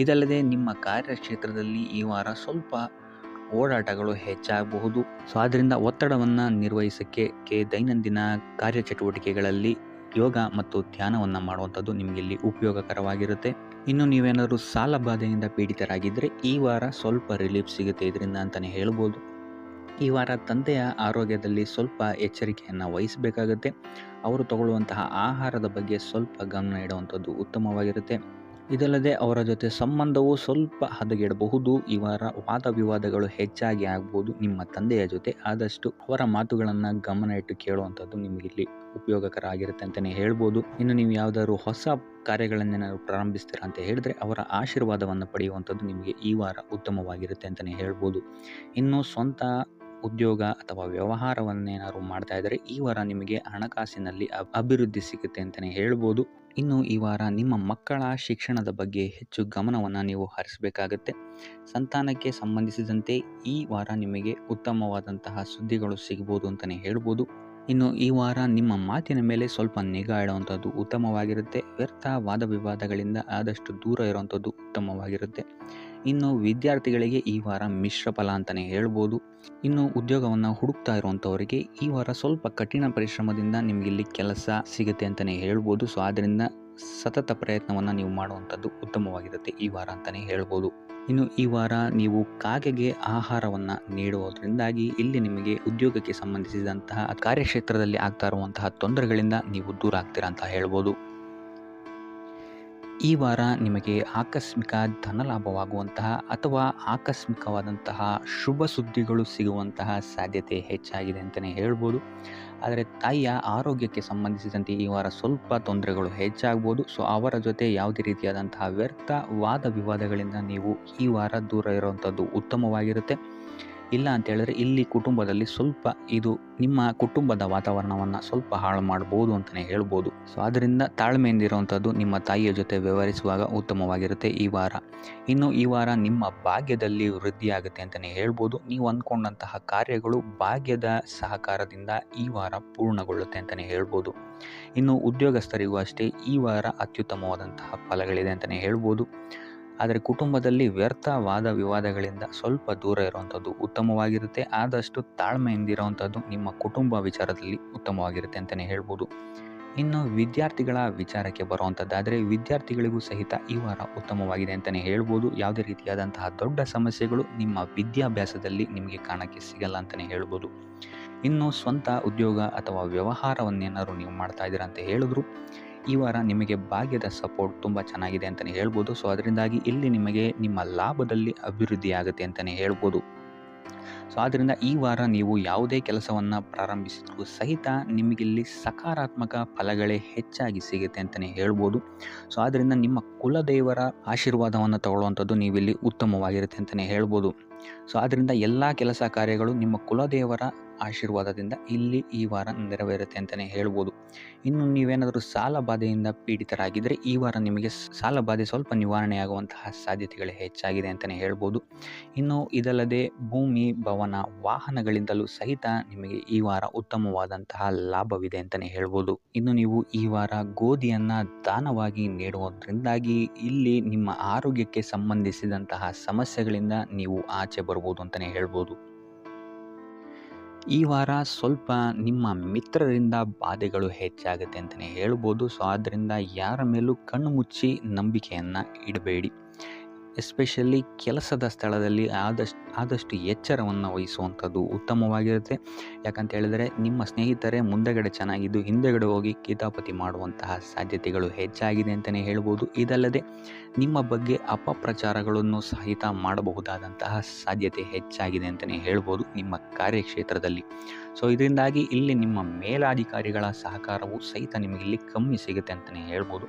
ಇದಲ್ಲದೆ ನಿಮ್ಮ ಕಾರ್ಯಕ್ಷೇತ್ರದಲ್ಲಿ ಈ ವಾರ ಸ್ವಲ್ಪ ಓಡಾಟಗಳು ಹೆಚ್ಚಾಗಬಹುದು. ಸೊ ಆದ್ದರಿಂದ ಒತ್ತಡವನ್ನು ನಿರ್ವಹಿಸೋಕ್ಕೆ ದೈನಂದಿನ ಕಾರ್ಯಚಟುವಟಿಕೆಗಳಲ್ಲಿ ಯೋಗ ಮತ್ತು ಧ್ಯಾನವನ್ನು ಮಾಡುವಂಥದ್ದು ನಿಮಗಿಲ್ಲಿ ಉಪಯೋಗಕರವಾಗಿರುತ್ತೆ. ಇನ್ನು ನೀವೇನಾದರೂ ಸಾಲ ಬಾಧೆಯಿಂದ ಪೀಡಿತರಾಗಿದ್ದರೆ ಈ ವಾರ ಸ್ವಲ್ಪ ರಿಲೀಫ್ ಸಿಗುತ್ತೆ ಇದರಿಂದ ಅಂತಲೇ ಹೇಳ್ಬೋದು. ಈ ವಾರ ತಂದೆಯ ಆರೋಗ್ಯದಲ್ಲಿ ಸ್ವಲ್ಪ ಎಚ್ಚರಿಕೆಯನ್ನು ವಹಿಸಬೇಕಾಗುತ್ತೆ. ಅವರು ತಗೊಳ್ಳುವಂತಹ ಆಹಾರದ ಬಗ್ಗೆ ಸ್ವಲ್ಪ ಗಮನ ಇಡುವಂಥದ್ದು ಉತ್ತಮವಾಗಿರುತ್ತೆ. ಇದಲ್ಲದೆ ಅವರ ಜೊತೆ ಸಂಬಂಧವು ಸ್ವಲ್ಪ ಹದಗೆಡಬಹುದು. ಈ ವಾರ ವಾದ ವಿವಾದಗಳು ಹೆಚ್ಚಾಗಿ ಆಗ್ಬೋದು ನಿಮ್ಮ ತಂದೆಯ ಜೊತೆ. ಆದಷ್ಟು ಅವರ ಮಾತುಗಳನ್ನು ಗಮನ ಇಟ್ಟು ಕೇಳುವಂಥದ್ದು ನಿಮಗಿಲ್ಲಿ ಉಪಯೋಗಕರ ಆಗಿರುತ್ತೆ ಅಂತಲೇ ಹೇಳ್ಬೋದು. ಇನ್ನು ನೀವು ಯಾವುದಾದ್ರು ಹೊಸ ಕಾರ್ಯಗಳನ್ನೇನಾದ್ರು ಪ್ರಾರಂಭಿಸ್ತೀರಾ ಅಂತ ಹೇಳಿದ್ರೆ ಅವರ ಆಶೀರ್ವಾದವನ್ನು ಪಡೆಯುವಂಥದ್ದು ನಿಮಗೆ ಈ ವಾರ ಉತ್ತಮವಾಗಿರುತ್ತೆ ಅಂತಲೇ ಹೇಳ್ಬೋದು. ಇನ್ನು ಸ್ವಂತ ಉದ್ಯೋಗ ಅಥವಾ ವ್ಯವಹಾರವನ್ನೇನಾದ್ರು ಮಾಡ್ತಾ ಇದ್ದರೆ ಈ ವಾರ ನಿಮಗೆ ಹಣಕಾಸಿನಲ್ಲಿ ಅಭಿವೃದ್ಧಿ ಸಿಗುತ್ತೆ ಅಂತಲೇ ಹೇಳ್ಬೋದು. ಇನ್ನು ಈ ವಾರ ನಿಮ್ಮ ಮಕ್ಕಳ ಶಿಕ್ಷಣದ ಬಗ್ಗೆ ಹೆಚ್ಚು ಗಮನವನ್ನು ನೀವು ಹರಿಸಬೇಕಾಗತ್ತೆ. ಸಂತಾನಕ್ಕೆ ಸಂಬಂಧಿಸಿದಂತೆ ಈ ವಾರ ನಿಮಗೆ ಉತ್ತಮವಾದಂತಹ ಸುದ್ದಿಗಳು ಸಿಗ್ಬೋದು ಅಂತಲೇ ಹೇಳ್ಬೋದು. ಇನ್ನು ಈ ವಾರ ನಿಮ್ಮ ಮಾತಿನ ಮೇಲೆ ಸ್ವಲ್ಪ ನಿಗಾ ಇಡುವಂಥದ್ದು ಉತ್ತಮವಾಗಿರುತ್ತೆ. ವ್ಯರ್ಥ ವಾದ ವಿವಾದಗಳಿಂದ ಆದಷ್ಟು ದೂರ ಇರುವಂಥದ್ದು ಉತ್ತಮವಾಗಿರುತ್ತೆ. ಇನ್ನು ವಿದ್ಯಾರ್ಥಿಗಳಿಗೆ ಈ ವಾರ ಮಿಶ್ರ ಫಲ ಅಂತಲೇ ಹೇಳ್ಬೋದು. ಇನ್ನು ಉದ್ಯೋಗವನ್ನು ಹುಡುಕ್ತಾ ಇರುವಂಥವರಿಗೆ ಈ ವಾರ ಸ್ವಲ್ಪ ಕಠಿಣ ಪರಿಶ್ರಮದಿಂದ ನಿಮಗಿಲ್ಲಿ ಕೆಲಸ ಸಿಗುತ್ತೆ ಅಂತಲೇ ಹೇಳ್ಬೋದು. ಸೊ ಆದ್ದರಿಂದ ಸತತ ಪ್ರಯತ್ನವನ್ನು ನೀವು ಮಾಡುವಂಥದ್ದು ಉತ್ತಮವಾಗಿರುತ್ತೆ ಈ ವಾರ ಅಂತಲೇ ಹೇಳ್ಬೋದು. ಇನ್ನು ಈ ವಾರ ನೀವು ಕಾಗೆಗೆ ಆಹಾರವನ್ನು ನೀಡುವುದರಿಂದಾಗಿ ಇಲ್ಲಿ ನಿಮಗೆ ಉದ್ಯೋಗಕ್ಕೆ ಸಂಬಂಧಿಸಿದಂತಹ ಕಾರ್ಯಕ್ಷೇತ್ರದಲ್ಲಿ ಆಗ್ತಾ ಇರುವಂತಹ ತೊಂದರೆಗಳಿಂದ ನೀವು ದೂರ ಆಗ್ತೀರಾ ಅಂತ ಹೇಳ್ಬೋದು. ಈ ವಾರ ನಿಮಗೆ ಆಕಸ್ಮಿಕ ಧನಲಾಭವಾಗುವಂತಹ ಅಥವಾ ಆಕಸ್ಮಿಕವಾದಂತಹ ಶುಭ ಸುದ್ದಿಗಳು ಸಿಗುವಂತಹ ಸಾಧ್ಯತೆ ಹೆಚ್ಚಾಗಿದೆ ಅಂತಲೇ ಹೇಳ್ಬೋದು. ಆದರೆ ತಾಯಿಯ ಆರೋಗ್ಯಕ್ಕೆ ಸಂಬಂಧಿಸಿದಂತೆ ಈ ವಾರ ಸ್ವಲ್ಪ ತೊಂದರೆಗಳು ಹೆಚ್ಚಾಗ್ಬೋದು. ಸೊ ಅವರ ಜೊತೆ ಯಾವುದೇ ರೀತಿಯಾದಂತಹ ವ್ಯರ್ಥ ವಾದ ವಿವಾದಗಳಿಂದ ನೀವು ಈ ವಾರ ದೂರ ಇರುವಂಥದ್ದು ಉತ್ತಮವಾಗಿರುತ್ತೆ. ಇಲ್ಲ ಅಂತ ಹೇಳಿದ್ರೆ ಇಲ್ಲಿ ಕುಟುಂಬದಲ್ಲಿ ಸ್ವಲ್ಪ ಇದು ನಿಮ್ಮ ಕುಟುಂಬದ ವಾತಾವರಣವನ್ನು ಸ್ವಲ್ಪ ಹಾಳು ಮಾಡ್ಬೋದು ಅಂತಲೇ ಹೇಳ್ಬೋದು. ಸೊ ಆದ್ದರಿಂದ ತಾಳ್ಮೆಯಿಂದ ಇರುವಂಥದ್ದು ನಿಮ್ಮ ತಾಯಿಯ ಜೊತೆ ವ್ಯವಹರಿಸುವಾಗ ಉತ್ತಮವಾಗಿರುತ್ತೆ ಈ ವಾರ. ಇನ್ನು ಈ ವಾರ ನಿಮ್ಮ ಭಾಗ್ಯದಲ್ಲಿ ವೃದ್ಧಿಯಾಗುತ್ತೆ ಅಂತಲೇ ಹೇಳ್ಬೋದು. ನೀವು ಅಂದ್ಕೊಂಡಂತಹ ಕಾರ್ಯಗಳು ಭಾಗ್ಯದ ಸಹಕಾರದಿಂದ ಈ ವಾರ ಪೂರ್ಣಗೊಳ್ಳುತ್ತೆ ಅಂತಲೇ ಹೇಳ್ಬೋದು. ಇನ್ನು ಉದ್ಯೋಗಸ್ಥರಿಗೂ ಅಷ್ಟೇ ಈ ವಾರ ಅತ್ಯುತ್ತಮವಾದಂತಹ ಫಲಗಳಿದೆ ಅಂತಲೇ ಹೇಳ್ಬೋದು. ಆದರೆ ಕುಟುಂಬದಲ್ಲಿ ವ್ಯರ್ಥ ವಾದ ವಿವಾದಗಳಿಂದ ಸ್ವಲ್ಪ ದೂರ ಇರುವಂಥದ್ದು ಉತ್ತಮವಾಗಿರುತ್ತೆ. ಆದಷ್ಟು ತಾಳ್ಮೆಯಿಂದಿರುವಂಥದ್ದು ನಿಮ್ಮ ಕುಟುಂಬ ವಿಚಾರದಲ್ಲಿ ಉತ್ತಮವಾಗಿರುತ್ತೆ ಅಂತಲೇ ಹೇಳ್ಬೋದು. ಇನ್ನು ವಿದ್ಯಾರ್ಥಿಗಳ ವಿಚಾರಕ್ಕೆ ಬರುವಂಥದ್ದಾದರೆ ವಿದ್ಯಾರ್ಥಿಗಳಿಗೂ ಸಹಿತ ಈ ವಾರ ಉತ್ತಮವಾಗಿದೆ ಅಂತಲೇ ಹೇಳ್ಬೋದು. ಯಾವುದೇ ರೀತಿಯಾದಂತಹ ದೊಡ್ಡ ಸಮಸ್ಯೆಗಳು ನಿಮ್ಮ ವಿದ್ಯಾಭ್ಯಾಸದಲ್ಲಿ ನಿಮಗೆ ಕಾಣಕ್ಕೆ ಸಿಗಲ್ಲ ಅಂತಲೇ ಹೇಳ್ಬೋದು. ಇನ್ನು ಸ್ವಂತ ಉದ್ಯೋಗ ಅಥವಾ ವ್ಯವಹಾರವನ್ನೇನಾದ್ರು ನೀವು ಮಾಡ್ತಾ ಇದ್ದೀರಾ ಅಂತ ಹೇಳಿದ್ರು ಈ ವಾರ ನಿಮಗೆ ಭಾಗ್ಯದ ಸಪೋರ್ಟ್ ತುಂಬ ಚೆನ್ನಾಗಿದೆ ಅಂತಲೇ ಹೇಳ್ಬೋದು. ಸೊ ಅದರಿಂದಾಗಿ ಇಲ್ಲಿ ನಿಮಗೆ ನಿಮ್ಮ ಲಾಭದಲ್ಲಿ ಅಭಿವೃದ್ಧಿ ಆಗುತ್ತೆ ಅಂತಲೇ ಹೇಳ್ಬೋದು. ಸೊ ಆದ್ದರಿಂದ ಈ ವಾರ ನೀವು ಯಾವುದೇ ಕೆಲಸವನ್ನು ಪ್ರಾರಂಭಿಸಿದ್ರೂ ಸಹಿತ ನಿಮಗಿಲ್ಲಿ ಸಕಾರಾತ್ಮಕ ಫಲಗಳೇ ಹೆಚ್ಚಾಗಿ ಸಿಗುತ್ತೆ ಅಂತಲೇ ಹೇಳ್ಬೋದು. ಸೊ ಆದ್ದರಿಂದ ನಿಮ್ಮ ಕುಲದೇವರ ಆಶೀರ್ವಾದವನ್ನು ತಗೊಳ್ಳುವಂಥದ್ದು ನೀವಿಲ್ಲಿ ಉತ್ತಮವಾಗಿರುತ್ತೆ ಅಂತಲೇ ಹೇಳ್ಬೋದು. ಸೊ ಆದ್ದರಿಂದ ಎಲ್ಲ ಕೆಲಸ ಕಾರ್ಯಗಳು ನಿಮ್ಮ ಕುಲದೇವರ ಆಶೀರ್ವಾದದಿಂದ ಇಲ್ಲಿ ಈ ವಾರ ನೆರವೇರುತ್ತೆ ಅಂತಲೇ ಹೇಳ್ಬೋದು. ಇನ್ನು ನೀವೇನಾದರೂ ಸಾಲ ಬಾಧೆಯಿಂದ ಪೀಡಿತರಾಗಿದ್ದರೆ ಈ ವಾರ ನಿಮಗೆ ಸಾಲ ಬಾಧೆ ಸ್ವಲ್ಪ ನಿವಾರಣೆಯಾಗುವಂತಹ ಸಾಧ್ಯತೆಗಳು ಹೆಚ್ಚಾಗಿದೆ ಅಂತಲೇ ಹೇಳ್ಬೋದು. ಇನ್ನು ಇದಲ್ಲದೆ ಭೂಮಿ, ಭವನ, ವಾಹನಗಳಿಂದಲೂ ಸಹಿತ ನಿಮಗೆ ಈ ವಾರ ಉತ್ತಮವಾದಂತಹ ಲಾಭವಿದೆ ಅಂತಲೇ ಹೇಳ್ಬೋದು. ಇನ್ನು ನೀವು ಈ ವಾರ ಗೋಧಿಯನ್ನು ದಾನವಾಗಿ ನೀಡುವುದರಿಂದಾಗಿ ಇಲ್ಲಿ ನಿಮ್ಮ ಆರೋಗ್ಯಕ್ಕೆ ಸಂಬಂಧಿಸಿದಂತಹ ಸಮಸ್ಯೆಗಳಿಂದ ನೀವು ಆಚೆ ಬರ್ಬೋದು ಅಂತಲೇ ಹೇಳ್ಬೋದು. ಈ ವಾರ ಸ್ವಲ್ಪ ನಿಮ್ಮ ಮಿತ್ರರಿಂದ ಬಾಧೆಗಳು ಹೆಚ್ಚಾಗುತ್ತೆ ಅಂತಲೇ ಹೇಳ್ಬೋದು. ಸೊ ಆದ್ದರಿಂದ ಯಾರ ಮೇಲೂ ಕಣ್ಣು ಮುಚ್ಚಿ ನಂಬಿಕೆಯನ್ನು ಇಡಬೇಡಿ. ಎಸ್ಪೆಷಲಿ ಕೆಲಸದ ಸ್ಥಳದಲ್ಲಿ ಆದಷ್ಟು ಎಚ್ಚರವನ್ನು ವಹಿಸುವಂಥದ್ದು ಉತ್ತಮವಾಗಿರುತ್ತೆ. ಯಾಕಂತ ಹೇಳಿದರೆ ನಿಮ್ಮ ಸ್ನೇಹಿತರೇ ಮುಂದೆಗಡೆ ಚೆನ್ನಾಗಿದ್ದು ಹಿಂದೆಗಡೆ ಹೋಗಿ ಕಿತಾಪತಿ ಮಾಡುವಂತಹ ಸಾಧ್ಯತೆಗಳು ಹೆಚ್ಚಾಗಿದೆ ಅಂತಲೇ ಹೇಳ್ಬೋದು. ಇದಲ್ಲದೆ ನಿಮ್ಮ ಬಗ್ಗೆ ಅಪಪ್ರಚಾರಗಳನ್ನು ಸಹಿತ ಮಾಡಬಹುದಾದಂತಹ ಸಾಧ್ಯತೆ ಹೆಚ್ಚಾಗಿದೆ ಅಂತಲೇ ಹೇಳ್ಬೋದು ನಿಮ್ಮ ಕಾರ್ಯಕ್ಷೇತ್ರದಲ್ಲಿ. ಸೊ ಇದರಿಂದಾಗಿ ಇಲ್ಲಿ ನಿಮ್ಮ ಮೇಲಾಧಿಕಾರಿಗಳ ಸಹಕಾರವು ಸಹಿತ ನಿಮಗಿಲ್ಲಿ ಕಮ್ಮಿ ಸಿಗುತ್ತೆ ಅಂತಲೇ ಹೇಳ್ಬೋದು.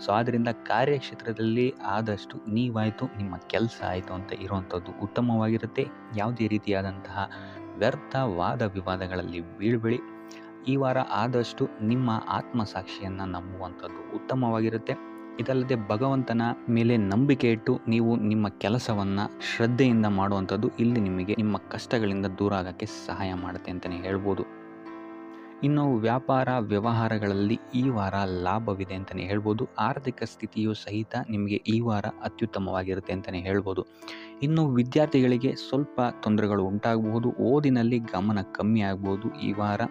ಸೊ ಆದ್ದರಿಂದ ಕಾರ್ಯಕ್ಷೇತ್ರದಲ್ಲಿ ಆದಷ್ಟು ನೀವಾಯಿತು ನಿಮ್ಮ ಕೆಲಸ ಆಯಿತು ಅಂತ ಇರುವಂಥದ್ದು ಉತ್ತಮವಾಗಿರುತ್ತೆ. ಯಾವುದೇ ರೀತಿಯಾದಂತಹ ವ್ಯರ್ಥ ವಾದ ವಿವಾದಗಳಲ್ಲಿ ಬೀಳ್ಬೇಡಿ. ಈ ವಾರ ಆದಷ್ಟು ನಿಮ್ಮ ಆತ್ಮಸಾಕ್ಷಿಯನ್ನು ನಂಬುವಂಥದ್ದು ಉತ್ತಮವಾಗಿರುತ್ತೆ. ಇದಲ್ಲದೆ ಭಗವಂತನ ಮೇಲೆ ನಂಬಿಕೆ ಇಟ್ಟು ನೀವು ನಿಮ್ಮ ಕೆಲಸವನ್ನು ಶ್ರದ್ಧೆಯಿಂದ ಮಾಡುವಂಥದ್ದು ಇಲ್ಲಿ ನಿಮಗೆ ನಿಮ್ಮ ಕಷ್ಟಗಳಿಂದ ದೂರ ಆಗೋಕ್ಕೆ ಸಹಾಯ ಮಾಡುತ್ತೆ ಅಂತಲೇ ಹೇಳ್ಬೋದು. ಇನ್ನು ವ್ಯಾಪಾರ ವ್ಯವಹಾರಗಳಲ್ಲಿ ಈ ವಾರ ಲಾಭವಿದೆ ಅಂತಲೇ ಹೇಳ್ಬೋದು. ಆರ್ಥಿಕ ಸ್ಥಿತಿಯು ಸಹಿತ ನಿಮಗೆ ಈ ವಾರ ಅತ್ಯುತ್ತಮವಾಗಿರುತ್ತೆ ಅಂತಲೇ ಹೇಳ್ಬೋದು. ಇನ್ನು ವಿದ್ಯಾರ್ಥಿಗಳಿಗೆ ಸ್ವಲ್ಪ ತೊಂದರೆಗಳು ಉಂಟಾಗಬಹುದು. ಓದಿನಲ್ಲಿ ಗಮನ ಕಮ್ಮಿ ಆಗ್ಬೋದು. ಈ ವಾರ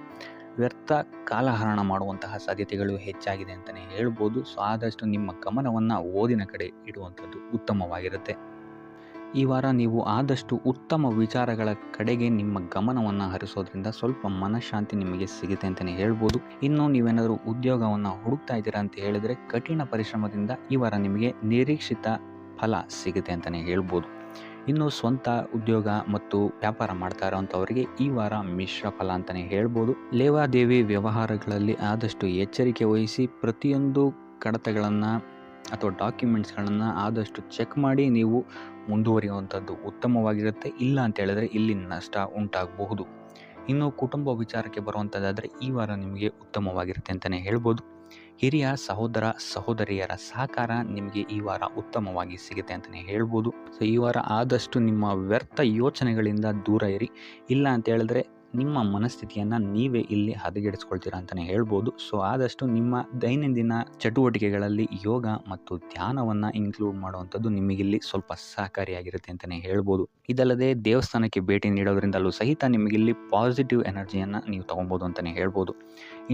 ವ್ಯರ್ಥ ಕಾಲಹರಣ ಮಾಡುವಂತಹ ಸಾಧ್ಯತೆಗಳು ಹೆಚ್ಚಾಗಿದೆ ಅಂತಲೇ ಹೇಳ್ಬೋದು. ಸೊ ಆದಷ್ಟು ನಿಮ್ಮ ಗಮನವನ್ನು ಓದಿನ ಕಡೆ ಇಡುವಂಥದ್ದು ಉತ್ತಮವಾಗಿರುತ್ತೆ. ಈ ವಾರ ನೀವು ಆದಷ್ಟು ಉತ್ತಮ ವಿಚಾರಗಳ ಕಡೆಗೆ ನಿಮ್ಮ ಗಮನವನ್ನು ಹರಿಸೋದ್ರಿಂದ ಸ್ವಲ್ಪ ಮನಃಶಾಂತಿ ನಿಮಗೆ ಸಿಗುತ್ತೆ ಅಂತಲೇ ಹೇಳ್ಬೋದು. ಇನ್ನು ನೀವೇನಾದರೂ ಉದ್ಯೋಗವನ್ನು ಹುಡುಕ್ತಾ ಇದ್ದೀರಾ ಅಂತ ಹೇಳಿದರೆ ಕಠಿಣ ಪರಿಶ್ರಮದಿಂದ ಈ ವಾರ ನಿಮಗೆ ನಿರೀಕ್ಷಿತ ಫಲ ಸಿಗುತ್ತೆ ಅಂತಲೇ ಹೇಳ್ಬೋದು. ಇನ್ನು ಸ್ವಂತ ಉದ್ಯೋಗ ಮತ್ತು ವ್ಯಾಪಾರ ಮಾಡ್ತಾ ಇರೋವಂಥವರಿಗೆ ಈ ವಾರ ಮಿಶ್ರ ಫಲ ಅಂತಲೇ ಹೇಳ್ಬೋದು. ಲೇವಾದೇವಿ ವ್ಯವಹಾರಗಳಲ್ಲಿ ಆದಷ್ಟು ಎಚ್ಚರಿಕೆ ವಹಿಸಿ ಪ್ರತಿಯೊಂದು ಕಡತಗಳನ್ನು ಅಥವಾ ಡಾಕ್ಯುಮೆಂಟ್ಸ್ಗಳನ್ನು ಆದಷ್ಟು ಚೆಕ್ ಮಾಡಿ ನೀವು ಮುಂದುವರಿಯುವಂಥದ್ದು ಉತ್ತಮವಾಗಿರುತ್ತೆ. ಇಲ್ಲ ಅಂತ ಹೇಳಿದ್ರೆ ಇಲ್ಲಿ ನಷ್ಟ ಉಂಟಾಗಬಹುದು. ಇನ್ನು ಕುಟುಂಬ ವಿಚಾರಕ್ಕೆ ಬರುವಂಥದ್ದಾದರೆ ಈ ವಾರ ನಿಮಗೆ ಉತ್ತಮವಾಗಿರುತ್ತೆ ಅಂತಲೇ ಹೇಳ್ಬೋದು. ಹಿರಿಯ ಸಹೋದರ ಸಹೋದರಿಯರ ಸಹಕಾರ ನಿಮಗೆ ಈ ವಾರ ಉತ್ತಮವಾಗಿ ಸಿಗುತ್ತೆ ಅಂತಲೇ ಹೇಳ್ಬೋದು. ಸೊ ಈ ವಾರ ಆದಷ್ಟು ನಿಮ್ಮ ವ್ಯರ್ಥ ಯೋಚನೆಗಳಿಂದ ದೂರ ಇರಿ. ಇಲ್ಲ ಅಂತ ಹೇಳಿದ್ರೆ ನಿಮ್ಮ ಮನಸ್ಥಿತಿಯನ್ನು ನೀವೇ ಇಲ್ಲಿ ಹದಗೆಡಿಸ್ಕೊಳ್ತೀರಾ ಅಂತಲೇ ಹೇಳ್ಬೋದು. ಸೊ ಆದಷ್ಟು ನಿಮ್ಮ ದೈನಂದಿನ ಚಟುವಟಿಕೆಗಳಲ್ಲಿ ಯೋಗ ಮತ್ತು ಧ್ಯಾನವನ್ನು ಇನ್ಕ್ಲೂಡ್ ಮಾಡುವಂಥದ್ದು ನಿಮಗಿಲ್ಲಿ ಸ್ವಲ್ಪ ಸಹಕಾರಿಯಾಗಿರುತ್ತೆ ಅಂತಲೇ ಹೇಳ್ಬೋದು. ಇದಲ್ಲದೆ ದೇವಸ್ಥಾನಕ್ಕೆ ಭೇಟಿ ನೀಡೋದ್ರಿಂದಲೂ ಸಹಿತ ನಿಮಗಿಲ್ಲಿ ಪಾಸಿಟಿವ್ ಎನರ್ಜಿಯನ್ನು ನೀವು ತೊಗೊಬೋದು ಅಂತಲೇ ಹೇಳ್ಬೋದು.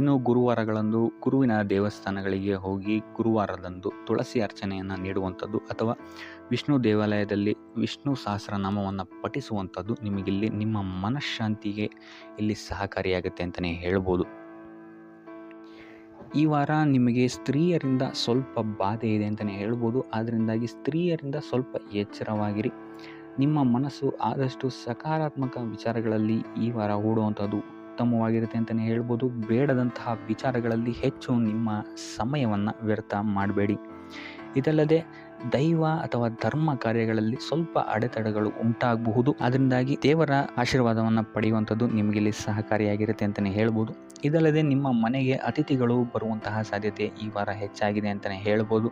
ಇನ್ನು ಗುರುವಾರಗಳಂದು ಗುರುವಿನ ದೇವಸ್ಥಾನಗಳಿಗೆ ಹೋಗಿ ಗುರುವಾರದಂದು ತುಳಸಿ ಅರ್ಚನೆಯನ್ನು ನೀಡುವಂಥದ್ದು ಅಥವಾ ವಿಷ್ಣು ದೇವಾಲಯದಲ್ಲಿ ವಿಷ್ಣು ಸಹಸ್ರನಾಮವನ್ನು ಪಠಿಸುವಂಥದ್ದು ನಿಮಗಿಲ್ಲಿ ನಿಮ್ಮ ಮನಃಶಾಂತಿಗೆ ಇಲ್ಲಿ ಸಹಕಾರಿಯಾಗುತ್ತೆ ಅಂತಲೇ ಹೇಳ್ಬೋದು. ಈ ವಾರ ನಿಮಗೆ ಸ್ತ್ರೀಯರಿಂದ ಸ್ವಲ್ಪ ಬಾಧೆ ಇದೆ ಅಂತಲೇ ಹೇಳ್ಬೋದು. ಆದ್ದರಿಂದಾಗಿ ಸ್ತ್ರೀಯರಿಂದ ಸ್ವಲ್ಪ ಎಚ್ಚರವಾಗಿರಿ. ನಿಮ್ಮ ಮನಸ್ಸು ಆದಷ್ಟು ಸಕಾರಾತ್ಮಕ ವಿಚಾರಗಳಲ್ಲಿ ಈ ವಾರ ಹೂಡುವಂಥದ್ದು ಉತ್ತಮವಾಗಿರುತ್ತೆ ಅಂತಲೇ ಹೇಳ್ಬೋದು. ಬೇಡದಂತಹ ವಿಚಾರಗಳಲ್ಲಿ ಹೆಚ್ಚು ನಿಮ್ಮ ಸಮಯವನ್ನು ವ್ಯರ್ಥ ಮಾಡಬೇಡಿ. ಇದಲ್ಲದೆ ದೈವ ಅಥವಾ ಧರ್ಮ ಕಾರ್ಯಗಳಲ್ಲಿ ಸ್ವಲ್ಪ ಅಡೆತಡೆಗಳು ಉಂಟಾಗಬಹುದು. ಅದರಿಂದಾಗಿ ದೇವರ ಆಶೀರ್ವಾದವನ್ನು ಪಡೆಯುವಂಥದ್ದು ನಿಮಗಿಲ್ಲಿ ಸಹಕಾರಿಯಾಗಿರುತ್ತೆ ಅಂತಲೇ ಹೇಳ್ಬೋದು. ಇದಲ್ಲದೆ ನಿಮ್ಮ ಮನೆಗೆ ಅತಿಥಿಗಳು ಬರುವಂತಹ ಸಾಧ್ಯತೆ ಈ ವಾರ ಹೆಚ್ಚಾಗಿದೆ ಅಂತಲೇ ಹೇಳ್ಬೋದು.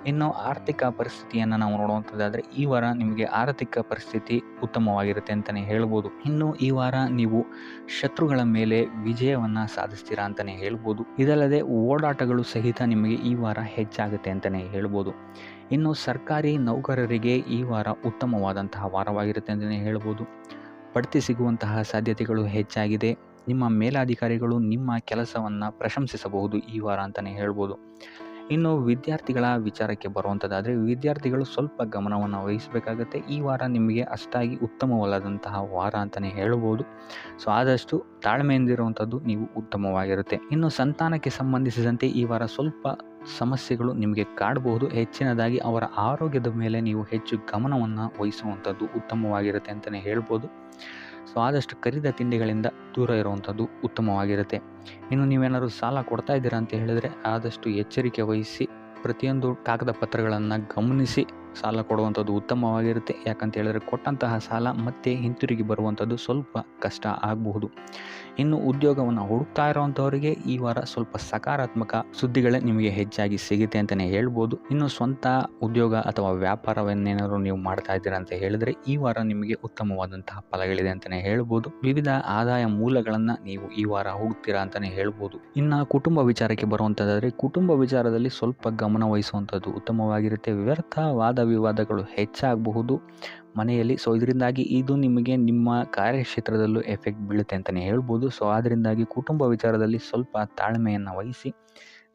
ಇನ್ನು ಆರ್ಥಿಕ ಪರಿಸ್ಥಿತಿಯನ್ನು ನಾವು ನೋಡುವಂಥದ್ದಾದರೆ ಈ ವಾರ ನಿಮಗೆ ಆರ್ಥಿಕ ಪರಿಸ್ಥಿತಿ ಉತ್ತಮವಾಗಿರುತ್ತೆ ಅಂತಲೇ ಹೇಳ್ಬೋದು. ಇನ್ನು ಈ ವಾರ ನೀವು ಶತ್ರುಗಳ ಮೇಲೆ ವಿಜಯವನ್ನು ಸಾಧಿಸ್ತೀರಾ ಅಂತಲೇ ಹೇಳ್ಬೋದು. ಇದಲ್ಲದೆ ಓಡಾಟಗಳು ಸಹಿತ ನಿಮಗೆ ಈ ವಾರ ಹೆಚ್ಚಾಗುತ್ತೆ ಅಂತಲೇ ಹೇಳ್ಬೋದು. ಇನ್ನು ಸರ್ಕಾರಿ ನೌಕರರಿಗೆ ಈ ವಾರ ಉತ್ತಮವಾದಂತಹ ವಾರವಾಗಿರುತ್ತೆ ಅಂತಲೇ ಹೇಳ್ಬೋದು. ಬಡ್ತಿ ಸಿಗುವಂತಹ ಸಾಧ್ಯತೆಗಳು ಹೆಚ್ಚಾಗಿದೆ. ನಿಮ್ಮ ಮೇಲಾಧಿಕಾರಿಗಳು ನಿಮ್ಮ ಕೆಲಸವನ್ನು ಪ್ರಶಂಸಿಸಬಹುದು ಈ ವಾರ ಅಂತಲೇ ಹೇಳ್ಬೋದು. ಇನ್ನು ವಿದ್ಯಾರ್ಥಿಗಳ ವಿಚಾರಕ್ಕೆ ಬರುವಂಥದ್ದಾದರೆ ವಿದ್ಯಾರ್ಥಿಗಳು ಸ್ವಲ್ಪ ಗಮನವನ್ನು ವಹಿಸಬೇಕಾಗತ್ತೆ. ಈ ವಾರ ನಿಮಗೆ ಅಷ್ಟಾಗಿ ಉತ್ತಮವಲ್ಲದಂತಹ ವಾರ ಅಂತಲೇ ಹೇಳ್ಬೋದು. ಸೊ ಆದಷ್ಟು ತಾಳ್ಮೆಯಿಂದಿರುವಂಥದ್ದು ನೀವು ಉತ್ತಮವಾಗಿರುತ್ತೆ. ಇನ್ನು ಸಂತಾನಕ್ಕೆ ಸಂಬಂಧಿಸಿದಂತೆ ಈ ವಾರ ಸ್ವಲ್ಪ ಸಮಸ್ಯೆಗಳು ನಿಮಗೆ ಕಾಡಬಹುದು. ಹೆಚ್ಚಿನದಾಗಿ ಅವರ ಆರೋಗ್ಯದ ಮೇಲೆ ನೀವು ಹೆಚ್ಚು ಗಮನವನ್ನು ವಹಿಸುವಂಥದ್ದು ಉತ್ತಮವಾಗಿರುತ್ತೆ ಅಂತಲೇ ಹೇಳ್ಬೋದು. ಸೊ ಆದಷ್ಟು ಕರಿದ ತಿಂಡಿಗಳಿಂದ ದೂರ ಇರುವಂಥದ್ದು ಉತ್ತಮವಾಗಿರುತ್ತೆ. ಇನ್ನು ನೀವೇನಾದರೂ ಸಾಲ ಕೊಡ್ತಾ ಇದ್ದೀರಾ ಅಂತ ಹೇಳಿದರೆ ಆದಷ್ಟು ಎಚ್ಚರಿಕೆ ವಹಿಸಿ ಪ್ರತಿಯೊಂದು ಕಾಗದ ಪತ್ರಗಳನ್ನು ಗಮನಿಸಿ ಸಾಲ ಕೊಡುವಂಥದ್ದು ಉತ್ತಮವಾಗಿರುತ್ತೆ. ಯಾಕಂತ ಹೇಳಿದ್ರೆ ಕೊಟ್ಟಂತಹ ಸಾಲ ಮತ್ತೆ ಹಿಂತಿರುಗಿ ಬರುವಂಥದ್ದು ಸ್ವಲ್ಪ ಕಷ್ಟ ಆಗಬಹುದು. ಇನ್ನು ಉದ್ಯೋಗವನ್ನು ಹುಡುಕ್ತಾ ಇರುವಂಥವರಿಗೆ ಈ ವಾರ ಸ್ವಲ್ಪ ಸಕಾರಾತ್ಮಕ ಸುದ್ದಿಗಳೇ ನಿಮಗೆ ಹೆಚ್ಚಾಗಿ ಸಿಗುತ್ತೆ ಅಂತಲೇ ಹೇಳ್ಬೋದು. ಇನ್ನು ಸ್ವಂತ ಉದ್ಯೋಗ ಅಥವಾ ವ್ಯಾಪಾರವನ್ನೇನಾದರೂ ನೀವು ಮಾಡ್ತಾ ಇದ್ದೀರಾ ಅಂತ ಹೇಳಿದ್ರೆ ಈ ವಾರ ನಿಮಗೆ ಉತ್ತಮವಾದಂತಹ ಫಲಗಳಿದೆ ಅಂತಲೇ ಹೇಳ್ಬೋದು. ವಿವಿಧ ಆದಾಯ ಮೂಲಗಳನ್ನು ನೀವು ಈ ವಾರ ಹುಡುಕ್ತೀರಾ ಅಂತಲೇ ಹೇಳ್ಬೋದು. ಇನ್ನು ಕುಟುಂಬ ವಿಚಾರಕ್ಕೆ ಬರುವಂಥದ್ದಾದರೆ ಕುಟುಂಬ ವಿಚಾರದಲ್ಲಿ ಸ್ವಲ್ಪ ಗಮನ ವಹಿಸುವಂಥದ್ದು ಉತ್ತಮವಾಗಿರುತ್ತೆ. ವ್ಯರ್ಥ ವಾದ ವಿವಾದಗಳು ಹೆಚ್ಚಾಗಬಹುದು ಮನೆಯಲ್ಲಿ. ಸೊ ಇದರಿಂದಾಗಿ ಇದು ನಿಮಗೆ ನಿಮ್ಮ ಕಾರ್ಯಕ್ಷೇತ್ರದಲ್ಲೂ ಎಫೆಕ್ಟ್ ಬೀಳುತ್ತೆ ಅಂತಲೇ ಹೇಳ್ಬೋದು. ಸೊ ಅದರಿಂದಾಗಿ ಕುಟುಂಬ ವಿಚಾರದಲ್ಲಿ ಸ್ವಲ್ಪ ತಾಳ್ಮೆಯನ್ನು ವಹಿಸಿ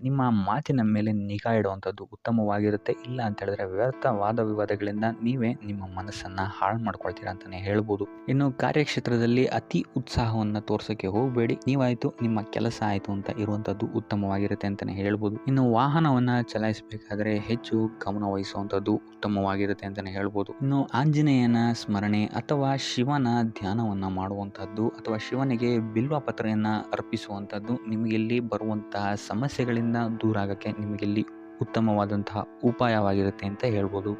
ನಿಮ್ಮ ಮಾತಿನ ಮೇಲೆ ನಿಗಾ ಇಡುವಂಥದ್ದು ಉತ್ತಮವಾಗಿರುತ್ತೆ. ಇಲ್ಲ ಅಂತ ಹೇಳಿದ್ರೆ ವ್ಯರ್ಥ ವಾದ ವಿವಾದಗಳಿಂದ ನೀವೇ ನಿಮ್ಮ ಮನಸ್ಸನ್ನು ಹಾಳು ಮಾಡ್ಕೊಳ್ತೀರಾ ಅಂತಲೇ ಹೇಳ್ಬೋದು. ಇನ್ನು ಕಾರ್ಯಕ್ಷೇತ್ರದಲ್ಲಿ ಅತಿ ಉತ್ಸಾಹವನ್ನು ತೋರ್ಸೋಕ್ಕೆ ಹೋಗಬೇಡಿ. ನೀವಾಯಿತು ನಿಮ್ಮ ಕೆಲಸ ಆಯಿತು ಅಂತ ಇರುವಂಥದ್ದು ಉತ್ತಮವಾಗಿರುತ್ತೆ ಅಂತಲೇ ಹೇಳ್ಬೋದು. ಇನ್ನು ವಾಹನವನ್ನು ಚಲಾಯಿಸಬೇಕಾದ್ರೆ ಹೆಚ್ಚು ಗಮನ ವಹಿಸುವಂಥದ್ದು ಉತ್ತಮವಾಗಿರುತ್ತೆ ಅಂತಲೇ ಹೇಳ್ಬೋದು. ಇನ್ನು ಆಂಜನೇಯನ ಸ್ಮರಣೆ ಅಥವಾ ಶಿವನ ಧ್ಯಾನವನ್ನು ಮಾಡುವಂಥದ್ದು ಅಥವಾ ಶಿವನಿಗೆ ಬಿಲ್ವ ಪತ್ರೆಯನ್ನು ಅರ್ಪಿಸುವಂಥದ್ದು ನಿಮಗಿಲ್ಲಿ ಬರುವಂತಹ ಸಮಸ್ಯೆಗಳಿಂದ ದೂರ ಆಗೋಕ್ಕೆ ನಿಮಗಿಲ್ಲಿ ಉತ್ತಮವಾದಂತಹ ಉಪಾಯವಾಗಿರುತ್ತೆ ಅಂತ ಹೇಳ್ಬೋದು.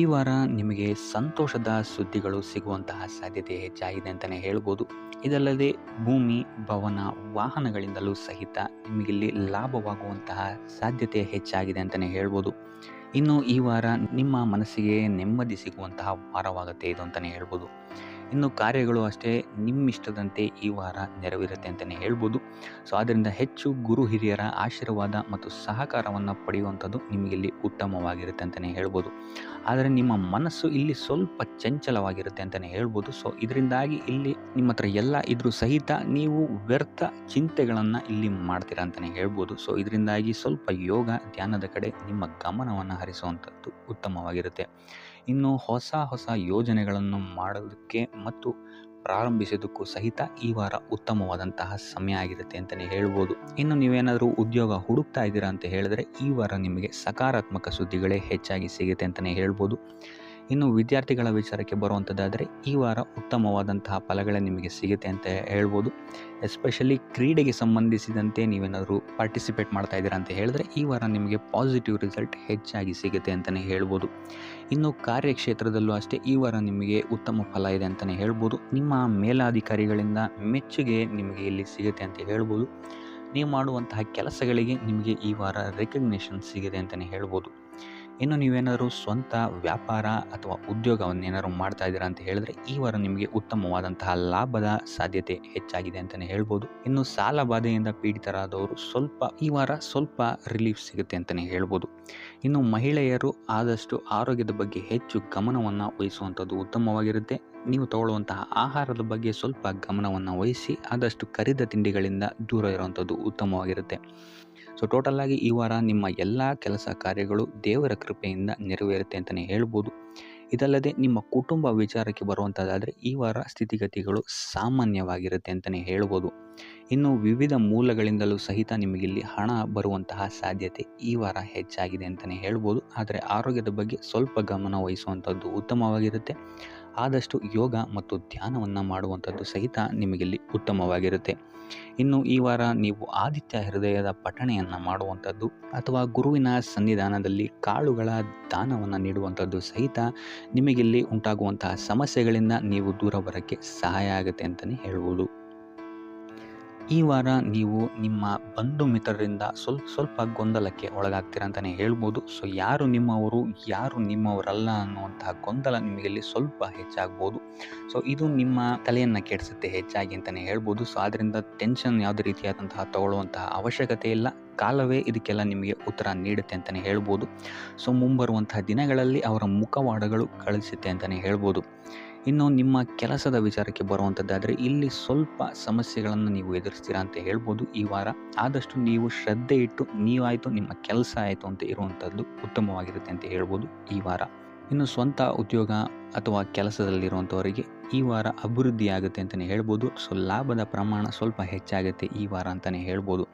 ಈ ವಾರ ನಿಮಗೆ ಸಂತೋಷದ ಸುದ್ದಿಗಳು ಸಿಗುವಂತಹ ಸಾಧ್ಯತೆ ಹೆಚ್ಚಾಗಿದೆ ಅಂತಲೇ ಹೇಳ್ಬೋದು. ಇದಲ್ಲದೆ ಭೂಮಿ, ಭವನ, ವಾಹನಗಳಿಂದಲೂ ಸಹಿತ ನಿಮಗಿಲ್ಲಿ ಲಾಭವಾಗುವಂತಹ ಸಾಧ್ಯತೆ ಹೆಚ್ಚಾಗಿದೆ ಅಂತಲೇ ಹೇಳ್ಬೋದು. ಇನ್ನು ಈ ವಾರ ನಿಮ್ಮ ಮನಸ್ಸಿಗೆ ನೆಮ್ಮದಿ ಸಿಗುವಂತಹ ವಾರವಾಗುತ್ತೆ ಇದು ಅಂತಲೇ ಹೇಳ್ಬೋದು. ಇನ್ನು ಕಾರ್ಯಗಳು ಅಷ್ಟೇ ನಿಮ್ಮಿಷ್ಟದಂತೆ ಈ ವಾರ ನೆರವೇರುತ್ತೆ ಅಂತಲೇ ಹೇಳ್ಬೋದು. ಸೊ ಆದ್ದರಿಂದ ಹೆಚ್ಚು ಗುರು ಹಿರಿಯರ ಆಶೀರ್ವಾದ ಮತ್ತು ಸಹಕಾರವನ್ನು ಪಡೆಯುವಂಥದ್ದು ನಿಮಗಿಲ್ಲಿ ಉತ್ತಮವಾಗಿರುತ್ತೆ ಅಂತಲೇ ಹೇಳ್ಬೋದು. ಆದರೆ ನಿಮ್ಮ ಮನಸ್ಸು ಇಲ್ಲಿ ಸ್ವಲ್ಪ ಚಂಚಲವಾಗಿರುತ್ತೆ ಅಂತಲೇ ಹೇಳ್ಬೋದು. ಸೊ ಇದರಿಂದಾಗಿ ಇಲ್ಲಿ ನಿಮ್ಮ ಹತ್ರ ಎಲ್ಲ ಇದ್ರೂ ಸಹಿತ ನೀವು ವ್ಯರ್ಥ ಚಿಂತೆಗಳನ್ನು ಇಲ್ಲಿ ಮಾಡ್ತೀರಾ ಅಂತಲೇ ಹೇಳ್ಬೋದು. ಸೊ ಇದರಿಂದಾಗಿ ಸ್ವಲ್ಪ ಯೋಗ ಧ್ಯಾನದ ಕಡೆ ನಿಮ್ಮ ಗಮನವನ್ನು ಹರಿಸುವಂಥದ್ದು ಉತ್ತಮವಾಗಿರುತ್ತೆ. ಇನ್ನು ಹೊಸ ಯೋಜನೆಗಳನ್ನು ಮಾಡೋದಕ್ಕೆ ಮತ್ತು ಪ್ರಾರಂಭಿಸೋದಕ್ಕೂ ಸಹಿತ ಈ ವಾರ ಉತ್ತಮವಾದಂತಹ ಸಮಯ ಆಗಿರುತ್ತೆ ಅಂತಲೇ ಹೇಳ್ಬೋದು. ಇನ್ನು ನೀವೇನಾದರೂ ಉದ್ಯೋಗ ಹುಡುಕ್ತಾ ಇದ್ದೀರಾ ಅಂತ ಹೇಳಿದ್ರೆ ಈ ವಾರ ನಿಮಗೆ ಸಕಾರಾತ್ಮಕ ಸುದ್ದಿಗಳೇ ಹೆಚ್ಚಾಗಿ ಸಿಗುತ್ತೆ ಅಂತಲೇ ಹೇಳ್ಬೋದು. ಇನ್ನು ವಿದ್ಯಾರ್ಥಿಗಳ ವಿಚಾರಕ್ಕೆ ಬರುವಂಥದ್ದಾದರೆ ಈ ವಾರ ಉತ್ತಮವಾದಂತಹ ಫಲಗಳೇ ನಿಮಗೆ ಸಿಗುತ್ತೆ ಅಂತ ಹೇಳ್ಬೋದು. ಎಸ್ಪೆಷಲಿ ಕ್ರೀಡೆಗೆ ಸಂಬಂಧಿಸಿದಂತೆ ನೀವೇನಾದರೂ ಪಾರ್ಟಿಸಿಪೇಟ್ ಮಾಡ್ತಾ ಇದ್ದೀರಾ ಅಂತ ಹೇಳಿದ್ರೆ ಈ ವಾರ ನಿಮಗೆ ಪಾಸಿಟಿವ್ ರಿಸಲ್ಟ್ ಹೆಚ್ಚಾಗಿ ಸಿಗುತ್ತೆ ಅಂತಲೇ ಹೇಳ್ಬೋದು. ಇನ್ನು ಕಾರ್ಯಕ್ಷೇತ್ರದಲ್ಲೂ ಅಷ್ಟೇ ಈ ವಾರ ನಿಮಗೆ ಉತ್ತಮ ಫಲ ಇದೆ ಅಂತಲೇ ಹೇಳ್ಬೋದು. ನಿಮ್ಮ ಮೇಲಾಧಿಕಾರಿಗಳಿಂದ ಮೆಚ್ಚುಗೆ ನಿಮಗೆ ಇಲ್ಲಿ ಸಿಗುತ್ತೆ ಅಂತ ಹೇಳ್ಬೋದು. ನೀವು ಮಾಡುವಂತಹ ಕೆಲಸಗಳಿಗೆ ನಿಮಗೆ ಈ ವಾರ ರೆಕಗ್ನಿಷನ್ ಸಿಗಿದೆ ಅಂತಲೇ ಹೇಳ್ಬೋದು. ಇನ್ನು ನೀವೇನಾದರೂ ಸ್ವಂತ ವ್ಯಾಪಾರ ಅಥವಾ ಉದ್ಯೋಗವನ್ನೇನಾದ್ರು ಮಾಡ್ತಾ ಇದ್ದೀರಾ ಅಂತ ಹೇಳಿದ್ರೆ ಈ ವಾರ ನಿಮಗೆ ಉತ್ತಮವಾದಂತಹ ಲಾಭದ ಸಾಧ್ಯತೆ ಹೆಚ್ಚಾಗಿದೆ ಅಂತಲೇ ಹೇಳ್ಬೋದು. ಇನ್ನು ಸಾಲ ಬಾಧೆಯಿಂದ ಪೀಡಿತರಾದವರು ಈ ವಾರ ಸ್ವಲ್ಪ ರಿಲೀಫ್ ಸಿಗುತ್ತೆ ಅಂತಲೇ ಹೇಳ್ಬೋದು. ಇನ್ನು ಮಹಿಳೆಯರು ಆದಷ್ಟು ಆರೋಗ್ಯದ ಬಗ್ಗೆ ಹೆಚ್ಚು ಗಮನವನ್ನು ವಹಿಸುವಂಥದ್ದು ಉತ್ತಮವಾಗಿರುತ್ತೆ. ನೀವು ತಗೊಳ್ಳುವಂತಹ ಆಹಾರದ ಬಗ್ಗೆ ಸ್ವಲ್ಪ ಗಮನವನ್ನು ವಹಿಸಿ ಆದಷ್ಟು ಕರಿದ ತಿಂಡಿಗಳಿಂದ ದೂರ ಇರುವಂಥದ್ದು ಉತ್ತಮವಾಗಿರುತ್ತೆ. ಸೊ ಟೋಟಲ್ ಆಗಿ ಈ ವಾರ ನಿಮ್ಮ ಎಲ್ಲ ಕೆಲಸ ಕಾರ್ಯಗಳು ದೇವರ ಕೃಪೆಯಿಂದ ನೆರವೇರುತ್ತೆ ಅಂತಲೇ ಹೇಳ್ಬೋದು. ಇದಲ್ಲದೆ ನಿಮ್ಮ ಕುಟುಂಬ ವಿಚಾರಕ್ಕೆ ಬರುವಂಥದ್ದಾದರೆ ಈ ವಾರ ಸ್ಥಿತಿಗತಿಗಳು ಸಾಮಾನ್ಯವಾಗಿರುತ್ತೆ ಅಂತಲೇ ಹೇಳ್ಬೋದು. ಇನ್ನು ವಿವಿಧ ಮೂಲಗಳಿಂದಲೂ ಸಹಿತ ನಿಮಗಿಲ್ಲಿ ಹಣ ಬರುವಂತಹ ಸಾಧ್ಯತೆ ಈ ವಾರ ಹೆಚ್ಚಾಗಿದೆ ಅಂತಲೇ ಹೇಳ್ಬೋದು. ಆದರೆ ಆರೋಗ್ಯದ ಬಗ್ಗೆ ಸ್ವಲ್ಪ ಗಮನ ವಹಿಸುವಂಥದ್ದು ಉತ್ತಮವಾಗಿರುತ್ತೆ. ಆದಷ್ಟು ಯೋಗ ಮತ್ತು ಧ್ಯಾನವನ್ನು ಮಾಡುವಂಥದ್ದು ಸಹಿತ ನಿಮಗಿಲ್ಲಿ ಉತ್ತಮವಾಗಿರುತ್ತೆ. ಇನ್ನು ಈ ವಾರ ನೀವು ಆದಿತ್ಯ ಹೃದಯದ ಪಠಣೆಯನ್ನು ಮಾಡುವಂಥದ್ದು ಅಥವಾ ಗುರುವಿನ ಸನ್ನಿಧಾನದಲ್ಲಿ ಕಾಳುಗಳ ದಾನವನ್ನು ನೀಡುವಂಥದ್ದು ಸಹಿತ ನಿಮಗಿಲ್ಲಿ ಉಂಟಾಗುವಂತಹ ಸಮಸ್ಯೆಗಳಿಂದ ನೀವು ದೂರ ಬರೋಕ್ಕೆ ಸಹಾಯ ಆಗುತ್ತೆ ಅಂತಲೇ ಹೇಳ್ಬೋದು. ಈ ವಾರ ನೀವು ನಿಮ್ಮ ಬಂಧು ಮಿತ್ರರಿಂದ ಸ್ವಲ್ಪ ಗೊಂದಲಕ್ಕೆ ಒಳಗಾಗ್ತೀರ ಅಂತಲೇ ಹೇಳ್ಬೋದು. ಸೊ ಯಾರು ನಿಮ್ಮವರು ಯಾರು ನಿಮ್ಮವರಲ್ಲ ಅನ್ನುವಂತಹ ಗೊಂದಲ ನಿಮಗಿಲ್ಲಿ ಸ್ವಲ್ಪ ಹೆಚ್ಚಾಗ್ಬೋದು. ಸೊ ಇದು ನಿಮ್ಮ ತಲೆಯನ್ನು ಕೆಡಿಸುತ್ತೆ ಹೆಚ್ಚಾಗಿ ಅಂತಲೇ ಹೇಳ್ಬೋದು. ಸೊ ಆದ್ದರಿಂದ ಟೆನ್ಷನ್ ಯಾವುದೇ ರೀತಿಯಾದಂತಹ ತಗೊಳ್ಳುವಂತಹ ಅವಶ್ಯಕತೆ ಇಲ್ಲ. ಕಾಲವೇ ಇದಕ್ಕೆಲ್ಲ ನಿಮಗೆ ಉತ್ತರ ನೀಡುತ್ತೆ ಅಂತಲೇ ಹೇಳ್ಬೋದು. ಸೊ ಮುಂಬರುವಂತಹ ದಿನಗಳಲ್ಲಿ ಅವರ ಮುಖವಾಡಗಳು ಕಳಿಸುತ್ತೆ ಅಂತಲೇ ಹೇಳ್ಬೋದು. ಇನ್ನು ನಿಮ್ಮ ಕೆಲಸದ ವಿಚಾರಕ್ಕೆ ಬರುವಂಥದ್ದಾದರೆ ಇಲ್ಲಿ ಸ್ವಲ್ಪ ಸಮಸ್ಯೆಗಳನ್ನು ನೀವು ಎದುರಿಸ್ತೀರಾ ಅಂತ ಹೇಳ್ಬೋದು ಈ ವಾರ. ಆದಷ್ಟು ನೀವು ಶ್ರದ್ಧೆ ಇಟ್ಟು ನೀವಾಯಿತು ನಿಮ್ಮ ಕೆಲಸ ಆಯಿತು ಅಂತ ಇರುವಂಥದ್ದು ಉತ್ತಮವಾಗಿರುತ್ತೆ ಅಂತ ಹೇಳ್ಬೋದು ಈ ವಾರ. ಇನ್ನು ಸ್ವಂತ ಉದ್ಯೋಗ ಅಥವಾ ಕೆಲಸದಲ್ಲಿರುವಂಥವರಿಗೆ ಈ ವಾರ ಅಭಿವೃದ್ಧಿ ಆಗುತ್ತೆ ಅಂತಲೇ ಹೇಳ್ಬೋದು. ಸೊ ಲಾಭದ ಪ್ರಮಾಣ ಸ್ವಲ್ಪ ಹೆಚ್ಚಾಗುತ್ತೆ ಈ ವಾರ ಅಂತಲೇ ಹೇಳ್ಬೋದು.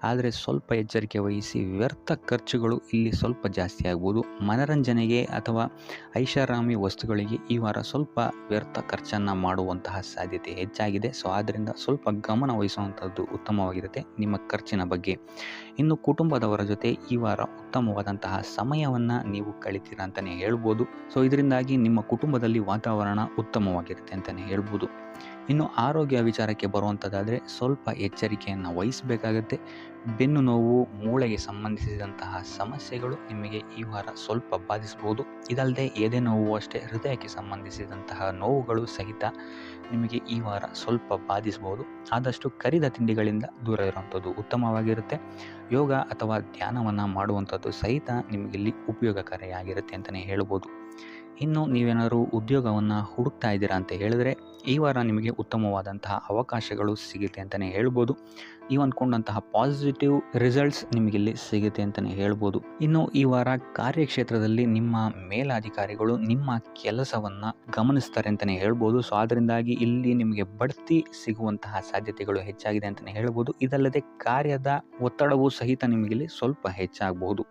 ಆದರೆ ಸ್ವಲ್ಪ ಎಚ್ಚರಿಕೆ ವಹಿಸಿ, ವ್ಯರ್ಥ ಖರ್ಚುಗಳು ಇಲ್ಲಿ ಸ್ವಲ್ಪ ಜಾಸ್ತಿ ಆಗ್ಬೋದು. ಮನರಂಜನೆಗೆ ಅಥವಾ ಐಷಾರಾಮಿ ವಸ್ತುಗಳಿಗೆ ಈ ವಾರ ಸ್ವಲ್ಪ ವ್ಯರ್ಥ ಖರ್ಚನ್ನು ಮಾಡುವಂತಹ ಸಾಧ್ಯತೆ ಹೆಚ್ಚಾಗಿದೆ. ಸೊ ಆದ್ದರಿಂದ ಸ್ವಲ್ಪ ಗಮನ ವಹಿಸುವಂಥದ್ದು ಉತ್ತಮವಾಗಿರುತ್ತೆ ನಿಮ್ಮ ಖರ್ಚಿನ ಬಗ್ಗೆ. ಇನ್ನು ಕುಟುಂಬದವರ ಜೊತೆ ಈ ವಾರ ಉತ್ತಮವಾದಂತಹ ಸಮಯವನ್ನು ನೀವು ಕಳಿತೀರಾ ಅಂತಲೇ ಹೇಳ್ಬೋದು. ಸೊ ಇದರಿಂದಾಗಿ ನಿಮ್ಮ ಕುಟುಂಬದಲ್ಲಿ ವಾತಾವರಣ ಉತ್ತಮವಾಗಿರುತ್ತೆ ಅಂತಲೇ ಹೇಳ್ಬೋದು. ಇನ್ನು ಆರೋಗ್ಯ ವಿಚಾರಕ್ಕೆ ಬರುವಂಥದ್ದಾದರೆ ಸ್ವಲ್ಪ ಎಚ್ಚರಿಕೆಯನ್ನು ವಹಿಸಬೇಕಾಗತ್ತೆ. ಬೆನ್ನು ನೋವು, ಮೂಳೆಗೆ ಸಂಬಂಧಿಸಿದಂತಹ ಸಮಸ್ಯೆಗಳು ನಿಮಗೆ ಈ ವಾರ ಸ್ವಲ್ಪ ಬಾಧಿಸ್ಬೋದು. ಇದಲ್ಲದೆ ಎದೆ ನೋವು ಅಷ್ಟೇ, ಹೃದಯಕ್ಕೆ ಸಂಬಂಧಿಸಿದಂತಹ ನೋವುಗಳು ಸಹಿತ ನಿಮಗೆ ಈ ವಾರ ಸ್ವಲ್ಪ ಬಾಧಿಸ್ಬೋದು. ಆದಷ್ಟು ಕರಿದ ತಿಂಡಿಗಳಿಂದ ದೂರ ಇರುವಂಥದ್ದು ಉತ್ತಮವಾಗಿರುತ್ತೆ. ಯೋಗ ಅಥವಾ ಧ್ಯಾನವನ್ನು ಮಾಡುವಂಥದ್ದು ಸಹಿತ ನಿಮಗಿಲ್ಲಿ ಉಪಯೋಗಕಾರಿಯಾಗಿರುತ್ತೆ ಅಂತಲೇ ಹೇಳ್ಬೋದು. ಇನ್ನು ನೀವೇನಾದರೂ ಉದ್ಯೋಗವನ್ನು ಹುಡುಕ್ತಾ ಇದ್ದೀರಾ ಅಂತ ಹೇಳಿದ್ರೆ ಈ ವಾರ ನಿಮಗೆ ಉತ್ತಮವಾದಂತಹ ಅವಕಾಶಗಳು ಸಿಗುತ್ತೆ ಅಂತಲೇ ಹೇಳ್ಬೋದು. ನೀವು ಅಂದ್ಕೊಂಡಂತಹ ಪಾಸಿಟಿವ್ ರಿಸಲ್ಟ್ಸ್ ನಿಮಗಿಲ್ಲಿ ಸಿಗುತ್ತೆ ಅಂತಲೇ ಹೇಳ್ಬೋದು. ಇನ್ನು ಈ ವಾರ ಕಾರ್ಯಕ್ಷೇತ್ರದಲ್ಲಿ ನಿಮ್ಮ ಮೇಲಾಧಿಕಾರಿಗಳು ನಿಮ್ಮ ಕೆಲಸವನ್ನು ಗಮನಿಸ್ತಾರೆ ಅಂತಲೇ ಹೇಳ್ಬೋದು. ಸೊ ಅದರಿಂದಾಗಿ ಇಲ್ಲಿ ನಿಮಗೆ ಬಡ್ತಿ ಸಿಗುವಂತಹ ಸಾಧ್ಯತೆಗಳು ಹೆಚ್ಚಾಗಿದೆ ಅಂತಲೇ ಹೇಳ್ಬೋದು. ಇದಲ್ಲದೆ ಕಾರ್ಯದ ಒತ್ತಡವೂ ಸಹಿತ ನಿಮಗಿಲ್ಲಿ ಸ್ವಲ್ಪ ಹೆಚ್ಚಾಗಬಹುದು.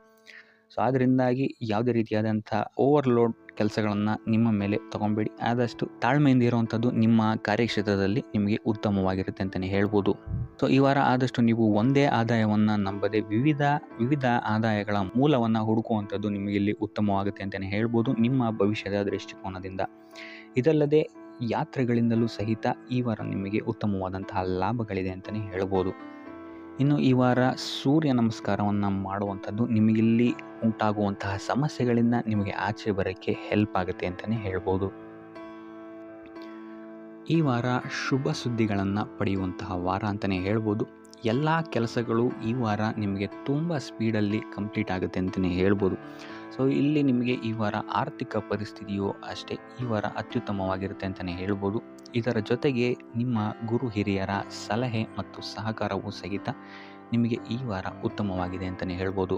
ಸೊ ಅದರಿಂದಾಗಿ ಯಾವುದೇ ರೀತಿಯಾದಂಥ ಓವರ್ಲೋಡ್ ಕೆಲಸಗಳನ್ನು ನಿಮ್ಮ ಮೇಲೆ ತಗೊಬೇಡಿ. ಆದಷ್ಟು ತಾಳ್ಮೆಯಿಂದ ಇರುವಂಥದ್ದು ನಿಮ್ಮ ಕಾರ್ಯಕ್ಷೇತ್ರದಲ್ಲಿ ನಿಮಗೆ ಉತ್ತಮವಾಗಿರುತ್ತೆ ಅಂತಲೇ ಹೇಳ್ಬೋದು. ಸೊ ಈ ವಾರ ಆದಷ್ಟು ನೀವು ಒಂದೇ ಆದಾಯವನ್ನು ನಂಬದೆ ವಿವಿಧ ಆದಾಯಗಳ ಮೂಲವನ್ನು ಹುಡುಕುವಂಥದ್ದು ನಿಮಗಿಲ್ಲಿ ಉತ್ತಮವಾಗುತ್ತೆ ಅಂತಲೇ ಹೇಳ್ಬೋದು ನಿಮ್ಮ ಭವಿಷ್ಯದ ದೃಷ್ಟಿಕೋನದಿಂದ. ಇದಲ್ಲದೆ ಯಾತ್ರೆಗಳಿಂದಲೂ ಸಹಿತ ಈ ವಾರ ನಿಮಗೆ ಉತ್ತಮವಾದಂತಹ ಲಾಭಗಳಿದೆ ಅಂತಲೇ ಹೇಳ್ಬೋದು. ಇನ್ನು ಈ ವಾರ ಸೂರ್ಯ ನಮಸ್ಕಾರವನ್ನು ಮಾಡುವಂಥದ್ದು ನಿಮಗಿಲ್ಲಿ ಉಂಟಾಗುವಂತಹ ಸಮಸ್ಯೆಗಳಿಂದ ನಿಮಗೆ ಆಚೆ ಬರೋಕ್ಕೆ ಹೆಲ್ಪ್ ಆಗುತ್ತೆ ಅಂತಲೇ ಹೇಳ್ಬೋದು. ಈ ವಾರ ಶುಭ ಸುದ್ದಿಗಳನ್ನು ಪಡೆಯುವಂತಹ ವಾರ ಅಂತಲೇ ಹೇಳ್ಬೋದು. ಎಲ್ಲ ಕೆಲಸಗಳು ಈ ವಾರ ನಿಮಗೆ ತುಂಬ ಸ್ಪೀಡಲ್ಲಿ ಕಂಪ್ಲೀಟ್ ಆಗುತ್ತೆ ಅಂತಲೇ ಹೇಳ್ಬೋದು. ಸೊ ಇಲ್ಲಿ ನಿಮಗೆ ಈ ವಾರ ಆರ್ಥಿಕ ಪರಿಸ್ಥಿತಿಯು ಅಷ್ಟೇ ಈ ವಾರ ಅತ್ಯುತ್ತಮವಾಗಿರುತ್ತೆ ಅಂತಲೇ ಹೇಳ್ಬೋದು. ಇದರ ಜೊತೆಗೆ ನಿಮ್ಮ ಗುರು ಹಿರಿಯರ ಸಲಹೆ ಮತ್ತು ಸಹಕಾರವೂ ಸಹಿತ ನಿಮಗೆ ಈ ವಾರ ಉತ್ತಮವಾಗಿದೆ ಅಂತಲೇ ಹೇಳ್ಬೋದು.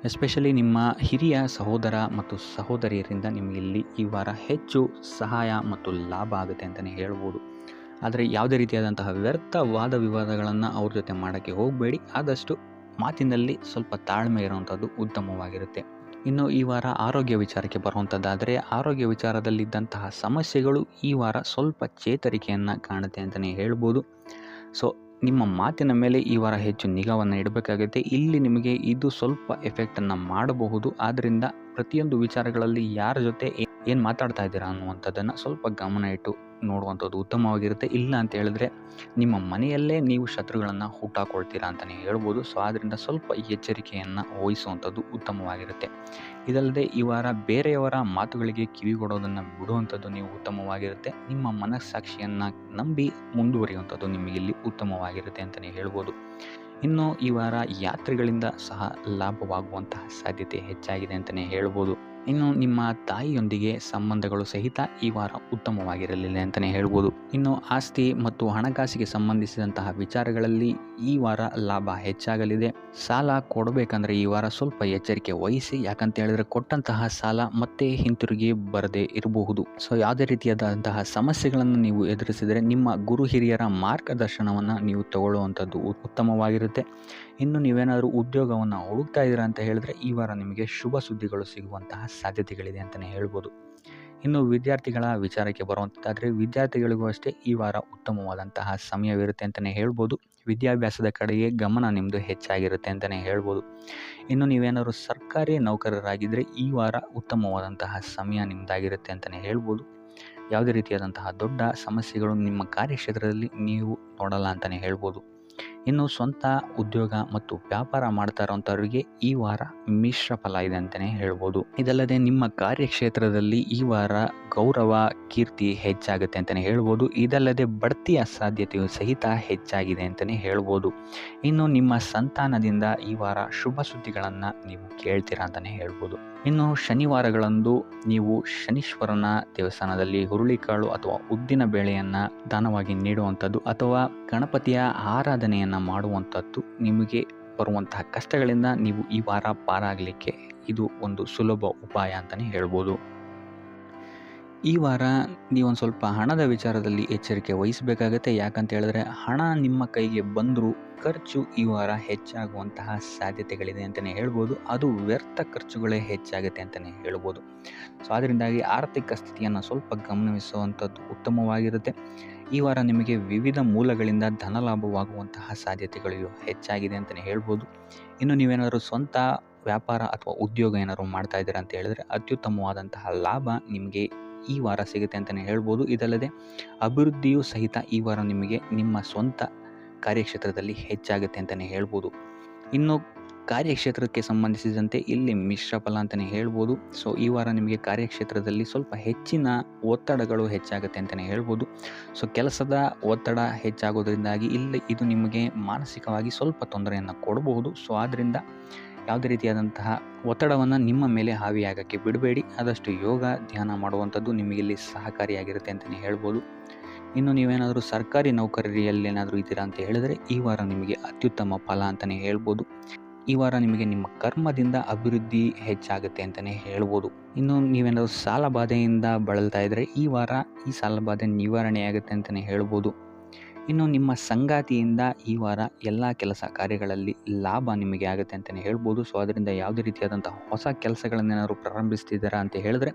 ಎಸ್ಪೆಷಲಿ ನಿಮ್ಮ ಹಿರಿಯ ಸಹೋದರ ಮತ್ತು ಸಹೋದರಿಯರಿಂದ ನಿಮಗೆ ಇಲ್ಲಿ ಈ ವಾರ ಹೆಚ್ಚು ಸಹಾಯ ಮತ್ತು ಲಾಭ ಆಗುತ್ತೆ ಅಂತಲೇ ಹೇಳ್ಬೋದು. ಆದರೆ ಯಾವುದೇ ರೀತಿಯಾದಂತಹ ವ್ಯರ್ಥ ವಾದ ವಿವಾದಗಳನ್ನು ಅವ್ರ ಜೊತೆ ಮಾಡೋಕ್ಕೆ ಹೋಗಬೇಡಿ. ಆದಷ್ಟು ಮಾತಿನಲ್ಲಿ ಸ್ವಲ್ಪ ತಾಳ್ಮೆ ಇರುವಂಥದ್ದು ಉತ್ತಮವಾಗಿರುತ್ತೆ. ಇನ್ನು ಈ ವಾರ ಆರೋಗ್ಯ ವಿಚಾರಕ್ಕೆ ಬರುವಂಥದ್ದಾದರೆ ಆರೋಗ್ಯ ವಿಚಾರದಲ್ಲಿದ್ದಂತಹ ಸಮಸ್ಯೆಗಳು ಈ ವಾರ ಸ್ವಲ್ಪ ಚೇತರಿಕೆಯನ್ನು ಕಾಣುತ್ತೆ ಅಂತಲೇ ಹೇಳ್ಬೋದು. ಸೊ ನಿಮ್ಮ ಮಾತಿನ ಮೇಲೆ ಈ ವಾರ ಹೆಚ್ಚು ನಿಗಾವನ್ನು ಇಡಬೇಕಾಗುತ್ತೆ. ಇಲ್ಲಿ ನಿಮಗೆ ಇದು ಸ್ವಲ್ಪ ಎಫೆಕ್ಟನ್ನು ಮಾಡಬಹುದು. ಆದ್ದರಿಂದ ಪ್ರತಿಯೊಂದು ವಿಚಾರಗಳಲ್ಲಿ ಯಾರ ಜೊತೆ ಏನು ಮಾತಾಡ್ತಾ ಇದ್ದೀರಾ ಅನ್ನುವಂಥದ್ದನ್ನು ಸ್ವಲ್ಪ ಗಮನ ಇಟ್ಟು ನೋಡುವಂಥದ್ದು ಉತ್ತಮವಾಗಿರುತ್ತೆ. ಇಲ್ಲ ಅಂತ ಹೇಳಿದ್ರೆ ನಿಮ್ಮ ಮನೆಯಲ್ಲೇ ನೀವು ಶತ್ರುಗಳನ್ನು ಹುಟ್ಟಾಕೊಳ್ತೀರಾ ಅಂತಲೇ ಹೇಳ್ಬೋದು. ಸೊ ಆದ್ದರಿಂದ ಸ್ವಲ್ಪ ಎಚ್ಚರಿಕೆಯನ್ನು ವಹಿಸುವಂಥದ್ದು ಉತ್ತಮವಾಗಿರುತ್ತೆ. ಇದಲ್ಲದೆ ಈ ವಾರ ಬೇರೆಯವರ ಮಾತುಗಳಿಗೆ ಕಿವಿಗೊಡೋದನ್ನು ಬಿಡುವಂಥದ್ದು ನೀವು ಉತ್ತಮವಾಗಿರುತ್ತೆ. ನಿಮ್ಮ ಮನಸ್ಸಾಕ್ಷಿಯನ್ನು ನಂಬಿ ಮುಂದುವರಿಯುವಂಥದ್ದು ನಿಮಗಿಲ್ಲಿ ಉತ್ತಮವಾಗಿರುತ್ತೆ ಅಂತಲೇ ಹೇಳ್ಬೋದು. ಇನ್ನು ಈ ವಾರ ಯಾತ್ರೆಗಳಿಂದ ಸಹ ಲಾಭವಾಗುವಂತಹ ಸಾಧ್ಯತೆ ಹೆಚ್ಚಾಗಿದೆ ಅಂತಲೇ ಹೇಳ್ಬೋದು. ಇನ್ನು ನಿಮ್ಮ ತಾಯಿಯೊಂದಿಗೆ ಸಂಬಂಧಗಳು ಸಹಿತ ಈ ವಾರ ಉತ್ತಮವಾಗಿರಲಿಲ್ಲ ಅಂತಲೇ ಹೇಳ್ಬೋದು. ಇನ್ನು ಆಸ್ತಿ ಮತ್ತು ಹಣಕಾಸಿಗೆ ಸಂಬಂಧಿಸಿದಂತಹ ವಿಚಾರಗಳಲ್ಲಿ ಈ ವಾರ ಲಾಭ ಹೆಚ್ಚಾಗಲಿದೆ. ಸಾಲ ಕೊಡಬೇಕಂದ್ರೆ ಈ ವಾರ ಸ್ವಲ್ಪ ಎಚ್ಚರಿಕೆ ವಹಿಸಿ, ಯಾಕಂತ ಹೇಳಿದ್ರೆ ಕೊಟ್ಟಂತಹ ಸಾಲ ಮತ್ತೆ ಹಿಂತಿರುಗಿ ಬರದೇ ಇರಬಹುದು. ಸೊ ಯಾವುದೇ ರೀತಿಯಾದಂತಹ ಸಮಸ್ಯೆಗಳನ್ನು ನೀವು ಎದುರಿಸಿದರೆ ನಿಮ್ಮ ಗುರು ಹಿರಿಯರ ಮಾರ್ಗದರ್ಶನವನ್ನು ನೀವು ತಗೊಳ್ಳುವಂಥದ್ದು ಉತ್ತಮವಾಗಿರುತ್ತೆ. ಇನ್ನು ನೀವೇನಾದರೂ ಉದ್ಯೋಗವನ್ನು ಹುಡುಕ್ತಾ ಇದ್ದೀರಾ ಅಂತ ಹೇಳಿದ್ರೆ ಈ ವಾರ ನಿಮಗೆ ಶುಭ ಸುದ್ದಿಗಳು ಸಿಗುವಂತಹ ಸಾಧ್ಯತೆಗಳಿದೆ ಅಂತಲೇ ಹೇಳ್ಬೋದು. ಇನ್ನು ವಿದ್ಯಾರ್ಥಿಗಳ ವಿಚಾರಕ್ಕೆ ಬರುವಂಥದ್ದಾದರೆ ವಿದ್ಯಾರ್ಥಿಗಳಿಗೂ ಅಷ್ಟೇ ಈ ವಾರ ಉತ್ತಮವಾದಂತಹ ಸಮಯವಿರುತ್ತೆ ಅಂತಲೇ ಹೇಳ್ಬೋದು. ವಿದ್ಯಾಭ್ಯಾಸದ ಕಡೆಗೆ ಗಮನ ನಿಮ್ಮದು ಹೆಚ್ಚಾಗಿರುತ್ತೆ ಅಂತಲೇ ಹೇಳ್ಬೋದು. ಇನ್ನು ನೀವೇನಾದರೂ ಸರ್ಕಾರಿ ನೌಕರರಾಗಿದ್ದರೆ ಈ ವಾರ ಉತ್ತಮವಾದಂತಹ ಸಮಯ ನಿಮ್ಮದಾಗಿರುತ್ತೆ ಅಂತಲೇ ಹೇಳ್ಬೋದು. ಯಾವುದೇ ರೀತಿಯಾದಂತಹ ದೊಡ್ಡ ಸಮಸ್ಯೆಗಳು ನಿಮ್ಮ ಕಾರ್ಯಕ್ಷೇತ್ರದಲ್ಲಿ ನೀವು ನೋಡಲ್ಲ ಅಂತಲೇ ಹೇಳ್ಬೋದು. ಇನ್ನು ಸ್ವಂತ ಉದ್ಯೋಗ ಮತ್ತು ವ್ಯಾಪಾರ ಮಾಡ್ತಾ ಇರೋಂಥವ್ರಿಗೆ ಈ ವಾರ ಮಿಶ್ರ ಫಲ ಇದೆ ಅಂತಲೇ ಹೇಳ್ಬೋದು. ಇದಲ್ಲದೆ ನಿಮ್ಮ ಕಾರ್ಯಕ್ಷೇತ್ರದಲ್ಲಿ ಈ ವಾರ ಗೌರವ ಕೀರ್ತಿ ಹೆಚ್ಚಾಗುತ್ತೆ ಅಂತಲೇ ಹೇಳ್ಬೋದು. ಇದಲ್ಲದೆ ಬಡ್ತಿಯ ಸಾಧ್ಯತೆಯು ಸಹಿತ ಹೆಚ್ಚಾಗಿದೆ ಅಂತಲೇ ಹೇಳ್ಬೋದು. ಇನ್ನು ನಿಮ್ಮ ಸಂತಾನದಿಂದ ಈ ವಾರ ಶುಭ ಸುದ್ದಿಗಳನ್ನು ನೀವು ಕೇಳ್ತೀರಾ ಅಂತಲೇ ಹೇಳ್ಬೋದು. ಇನ್ನು ಶನಿವಾರಗಳಂದು ನೀವು ಶನೀಶ್ವರನ ದೇವಸ್ಥಾನದಲ್ಲಿ ಹುರುಳಿಕಾಳು ಅಥವಾ ಉದ್ದಿನ ಬೇಳೆಯನ್ನು ದಾನವಾಗಿ ನೀಡುವಂಥದ್ದು ಅಥವಾ ಗಣಪತಿಯ ಆರಾಧನೆಯನ್ನು ಮಾಡುವಂಥದ್ದು ನಿಮಗೆ ಬರುವಂತಹ ಕಷ್ಟಗಳಿಂದ ನೀವು ಈ ವಾರ ಪಾರಾಗಲಿಕ್ಕೆ ಇದು ಒಂದು ಸುಲಭ ಉಪಾಯ ಅಂತಲೇ ಹೇಳ್ಬೋದು. ಈ ವಾರ ನೀವೊಂದು ಸ್ವಲ್ಪ ಹಣದ ವಿಚಾರದಲ್ಲಿ ಎಚ್ಚರಿಕೆ ವಹಿಸಬೇಕಾಗತ್ತೆ. ಯಾಕಂತ ಹೇಳಿದ್ರೆ ಹಣ ನಿಮ್ಮ ಕೈಗೆ ಬಂದರೂ ಖರ್ಚು ಈ ವಾರ ಹೆಚ್ಚಾಗುವಂತಹ ಸಾಧ್ಯತೆಗಳಿದೆ ಅಂತಲೇ ಹೇಳ್ಬೋದು. ಅದು ವ್ಯರ್ಥ ಖರ್ಚುಗಳೇ ಹೆಚ್ಚಾಗುತ್ತೆ ಅಂತಲೇ ಹೇಳ್ಬೋದು. ಸೊ ಅದರಿಂದಾಗಿ ಆರ್ಥಿಕ ಸ್ಥಿತಿಯನ್ನು ಸ್ವಲ್ಪ ಗಮನಿಸುವಂಥದ್ದು ಉತ್ತಮವಾಗಿರುತ್ತೆ. ಈ ವಾರ ನಿಮಗೆ ವಿವಿಧ ಮೂಲಗಳಿಂದ ಧನಲಾಭವಾಗುವಂತಹ ಸಾಧ್ಯತೆಗಳು ಹೆಚ್ಚಾಗಿದೆ ಅಂತಲೇ ಹೇಳ್ಬೋದು. ಇನ್ನು ನೀವೇನಾದರೂ ಸ್ವಂತ ವ್ಯಾಪಾರ ಅಥವಾ ಉದ್ಯೋಗ ಏನಾದರೂ ಮಾಡ್ತಾ ಇದ್ದೀರಾ ಅಂತ ಹೇಳಿದ್ರೆ ಅತ್ಯುತ್ತಮವಾದಂತಹ ಲಾಭ ನಿಮಗೆ ಈ ವಾರ ಸಿಗುತ್ತೆ ಅಂತಲೇ ಹೇಳ್ಬೋದು. ಇದಲ್ಲದೆ ಅಭಿವೃದ್ಧಿಯೂ ಸಹಿತ ಈ ವಾರ ನಿಮಗೆ ನಿಮ್ಮ ಸ್ವಂತ ಕಾರ್ಯಕ್ಷೇತ್ರದಲ್ಲಿ ಹೆಚ್ಚಾಗುತ್ತೆ ಅಂತಲೇ ಹೇಳ್ಬೋದು. ಇನ್ನು ಕಾರ್ಯಕ್ಷೇತ್ರಕ್ಕೆ ಸಂಬಂಧಿಸಿದಂತೆ ಇಲ್ಲಿ ಮಿಶ್ರ ಫಲ ಅಂತಲೇ ಹೇಳ್ಬೋದು. ಸೊ ಈ ವಾರ ನಿಮಗೆ ಕಾರ್ಯಕ್ಷೇತ್ರದಲ್ಲಿ ಸ್ವಲ್ಪ ಹೆಚ್ಚಿನ ಒತ್ತಡಗಳು ಹೆಚ್ಚಾಗುತ್ತೆ ಅಂತಲೇ ಹೇಳ್ಬೋದು. ಸೊ ಕೆಲಸದ ಒತ್ತಡ ಹೆಚ್ಚಾಗೋದ್ರಿಂದಾಗಿ ಇಲ್ಲಿ ಇದು ನಿಮಗೆ ಮಾನಸಿಕವಾಗಿ ಸ್ವಲ್ಪ ತೊಂದರೆಯನ್ನು ಕೊಡಬಹುದು. ಸೊ ಆದ್ದರಿಂದ ಯಾವುದೇ ರೀತಿಯಾದಂತಹ ಒತ್ತಡವನ್ನು ನಿಮ್ಮ ಮೇಲೆ ಹಾವಿಯಾಗಕ್ಕೆ ಬಿಡಬೇಡಿ. ಆದಷ್ಟು ಯೋಗ ಧ್ಯಾನ ಮಾಡುವಂಥದ್ದು ನಿಮಗಿಲ್ಲಿ ಸಹಕಾರಿಯಾಗಿರುತ್ತೆ ಅಂತಲೇ ಹೇಳ್ಬೋದು. ಇನ್ನು ನೀವೇನಾದರೂ ಸರ್ಕಾರಿ ನೌಕರಿಯಲ್ಲೇನಾದರೂ ಇದ್ದೀರಾ ಅಂತ ಹೇಳಿದರೆ ಈ ವಾರ ನಿಮಗೆ ಅತ್ಯುತ್ತಮ ಫಲ ಅಂತಲೇ ಹೇಳ್ಬೋದು. ಈ ವಾರ ನಿಮಗೆ ನಿಮ್ಮ ಕರ್ಮದಿಂದ ಅಭಿವೃದ್ಧಿ ಹೆಚ್ಚಾಗುತ್ತೆ ಅಂತಲೇ ಹೇಳ್ಬೋದು. ಇನ್ನು ನೀವೇನಾದರೂ ಸಾಲ ಬಾಧೆಯಿಂದ ಬಳಲ್ತಾ ಇದ್ದರೆ ಈ ವಾರ ಈ ಸಾಲ ಬಾಧೆ ನಿವಾರಣೆಯಾಗುತ್ತೆ ಅಂತಲೇ ಹೇಳ್ಬೋದು. ಇನ್ನು ನಿಮ್ಮ ಸಂಗಾತಿಯಿಂದ ಈ ವಾರ ಎಲ್ಲ ಕೆಲಸ ಕಾರ್ಯಗಳಲ್ಲಿ ಲಾಭ ನಿಮಗೆ ಆಗುತ್ತೆ ಅಂತಲೇ ಹೇಳ್ಬೋದು. ಸೊ ಅದರಿಂದ ಯಾವುದೇ ರೀತಿಯಾದಂಥ ಹೊಸ ಕೆಲಸಗಳನ್ನೇನಾದ್ರು ಪ್ರಾರಂಭಿಸ್ತಿದ್ದೀರಾ ಅಂತ ಹೇಳಿದ್ರೆ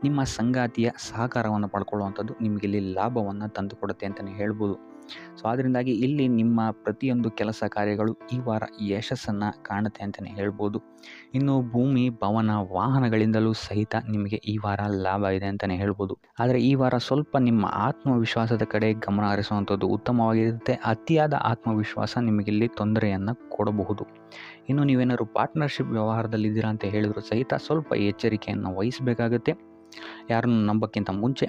ನಿಮ್ಮ ಸಂಗಾತಿಯ ಸಹಕಾರವನ್ನು ಪಡ್ಕೊಳ್ಳುವಂಥದ್ದು ನಿಮಗೆ ಇಲ್ಲಿ ಲಾಭವನ್ನು ತಂದುಕೊಡುತ್ತೆ ಅಂತಲೇ ಹೇಳ್ಬೋದು. ಸೊ ಅದರಿಂದಾಗಿ ಇಲ್ಲಿ ನಿಮ್ಮ ಪ್ರತಿಯೊಂದು ಕೆಲಸ ಕಾರ್ಯಗಳು ಈ ವಾರ ಯಶಸ್ಸನ್ನು ಕಾಣುತ್ತೆ ಅಂತಲೇ ಹೇಳ್ಬೋದು. ಇನ್ನು ಭೂಮಿ ಭವನ ವಾಹನಗಳಿಂದಲೂ ಸಹಿತ ನಿಮಗೆ ಈ ವಾರ ಲಾಭ ಇದೆ ಅಂತಲೇ ಹೇಳ್ಬೋದು. ಆದರೆ ಈ ವಾರ ಸ್ವಲ್ಪ ನಿಮ್ಮ ಆತ್ಮವಿಶ್ವಾಸದ ಕಡೆ ಗಮನ ಹರಿಸುವಂಥದ್ದು ಉತ್ತಮವಾಗಿರುತ್ತೆ. ಅತಿಯಾದ ಆತ್ಮವಿಶ್ವಾಸ ನಿಮಗಿಲ್ಲಿ ತೊಂದರೆಯನ್ನು ಕೊಡಬಹುದು. ಇನ್ನು ನೀವೇನಾದ್ರು ಪಾರ್ಟ್ನರ್ಶಿಪ್ ವ್ಯವಹಾರದಲ್ಲಿದ್ದೀರಾ ಅಂತ ಹೇಳಿದ್ರು ಸಹಿತ ಸ್ವಲ್ಪ ಎಚ್ಚರಿಕೆಯನ್ನು ವಹಿಸಬೇಕಾಗುತ್ತೆ ಯಾರನ್ನು ನಂಬೋಕ್ಕಿಂತ ಮುಂಚೆ.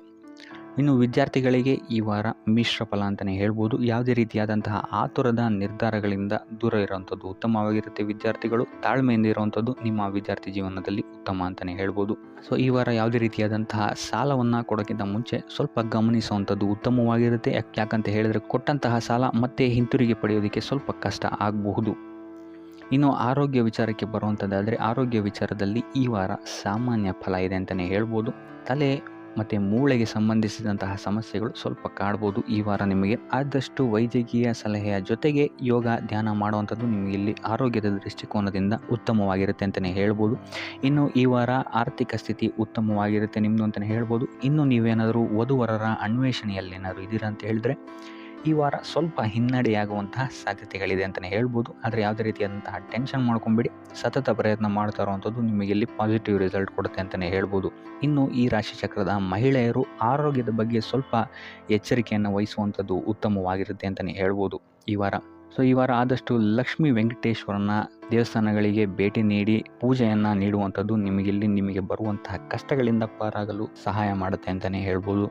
ಇನ್ನು ವಿದ್ಯಾರ್ಥಿಗಳಿಗೆ ಈ ವಾರ ಮಿಶ್ರ ಫಲ ಅಂತಲೇ ಹೇಳ್ಬೋದು. ಯಾವುದೇ ರೀತಿಯಾದಂತಹ ಆತುರದ ನಿರ್ಧಾರಗಳಿಂದ ದೂರ ಇರುವಂಥದ್ದು ಉತ್ತಮವಾಗಿರುತ್ತೆ. ವಿದ್ಯಾರ್ಥಿಗಳು ತಾಳ್ಮೆಯಿಂದ ಇರುವಂಥದ್ದು ನಿಮ್ಮ ವಿದ್ಯಾರ್ಥಿ ಜೀವನದಲ್ಲಿ ಉತ್ತಮ ಅಂತಲೇ ಹೇಳ್ಬೋದು. ಸೊ ಈ ವಾರ ಯಾವುದೇ ರೀತಿಯಾದಂತಹ ಸಾಲವನ್ನು ಕೊಡೋಕ್ಕಿಂತ ಮುಂಚೆ ಸ್ವಲ್ಪ ಗಮನಿಸುವಂಥದ್ದು ಉತ್ತಮವಾಗಿರುತ್ತೆ. ಯಾಕಂತ ಹೇಳಿದರೆ ಕೊಟ್ಟಂತಹ ಸಾಲ ಮತ್ತೆ ಹಿಂತಿರುಗಿ ಪಡೆಯೋದಕ್ಕೆ ಸ್ವಲ್ಪ ಕಷ್ಟ ಆಗಬಹುದು. ಇನ್ನು ಆರೋಗ್ಯ ವಿಚಾರಕ್ಕೆ ಬರುವಂಥದ್ದಾದರೆ ಆರೋಗ್ಯ ವಿಚಾರದಲ್ಲಿ ಈ ವಾರ ಸಾಮಾನ್ಯ ಫಲ ಇದೆ ಅಂತಲೇ ಹೇಳ್ಬೋದು. ತಲೆ ಮತ್ತು ಮೂಳೆಗೆ ಸಂಬಂಧಿಸಿದಂತಹ ಸಮಸ್ಯೆಗಳು ಸ್ವಲ್ಪ ಕಾಡ್ಬೋದು ಈ ವಾರ ನಿಮಗೆ. ಆದಷ್ಟು ವೈದ್ಯಕೀಯ ಸಲಹೆಯ ಜೊತೆಗೆ ಯೋಗ ಧ್ಯಾನ ಮಾಡುವಂಥದ್ದು ನಿಮಗೆ ಇಲ್ಲಿ ಆರೋಗ್ಯದ ದೃಷ್ಟಿಕೋನದಿಂದ ಉತ್ತಮವಾಗಿರುತ್ತೆ ಅಂತಲೇ ಹೇಳ್ಬೋದು. ಇನ್ನು ಈ ವಾರ ಆರ್ಥಿಕ ಸ್ಥಿತಿ ಉತ್ತಮವಾಗಿರುತ್ತೆ ನಿಮ್ಮದು ಅಂತಲೇ ಹೇಳ್ಬೋದು. ಇನ್ನು ನೀವೇನಾದರೂ ವಧುವರರ ಅನ್ವೇಷಣೆಯಲ್ಲೇನಾದರೂ ಇದ್ದೀರಾ ಅಂತ ಹೇಳಿದ್ರೆ ಈ ವಾರ ಸ್ವಲ್ಪ ಹಿನ್ನಡೆಯಾಗುವಂತಹ ಸಾಧ್ಯತೆಗಳಿದೆ ಅಂತಲೇ ಹೇಳ್ಬೋದು. ಆದರೆ ಯಾವುದೇ ರೀತಿಯಾದಂತಹ ಟೆನ್ಷನ್ ಮಾಡ್ಕೊಂಬಿಡಿ. ಸತತ ಪ್ರಯತ್ನ ಮಾಡ್ತಾ ಇರುವಂಥದ್ದು ನಿಮಗೆ ಇಲ್ಲಿ ಪಾಸಿಟಿವ್ ರಿಸಲ್ಟ್ ಕೊಡುತ್ತೆ ಅಂತಲೇ ಹೇಳ್ಬೋದು. ಇನ್ನು ಈ ರಾಶಿ ಚಕ್ರದ ಮಹಿಳೆಯರು ಆರೋಗ್ಯದ ಬಗ್ಗೆ ಸ್ವಲ್ಪ ಎಚ್ಚರಿಕೆಯನ್ನು ವಹಿಸುವಂಥದ್ದು ಉತ್ತಮವಾಗಿರುತ್ತೆ ಅಂತಲೇ ಹೇಳ್ಬೋದು ಈ ವಾರ. ಸೊ ಈ ವಾರ ಆದಷ್ಟು ಲಕ್ಷ್ಮೀ ವೆಂಕಟೇಶ್ವರನ ದೇವಸ್ಥಾನಗಳಿಗೆ ಭೇಟಿ ನೀಡಿ ಪೂಜೆಯನ್ನು ನೀಡುವಂಥದ್ದು ನಿಮಗೆ ಬರುವಂತಹ ಕಷ್ಟಗಳಿಂದ ಪಾರಾಗಲು ಸಹಾಯ ಮಾಡುತ್ತೆ ಅಂತಲೇ ಹೇಳ್ಬೋದು.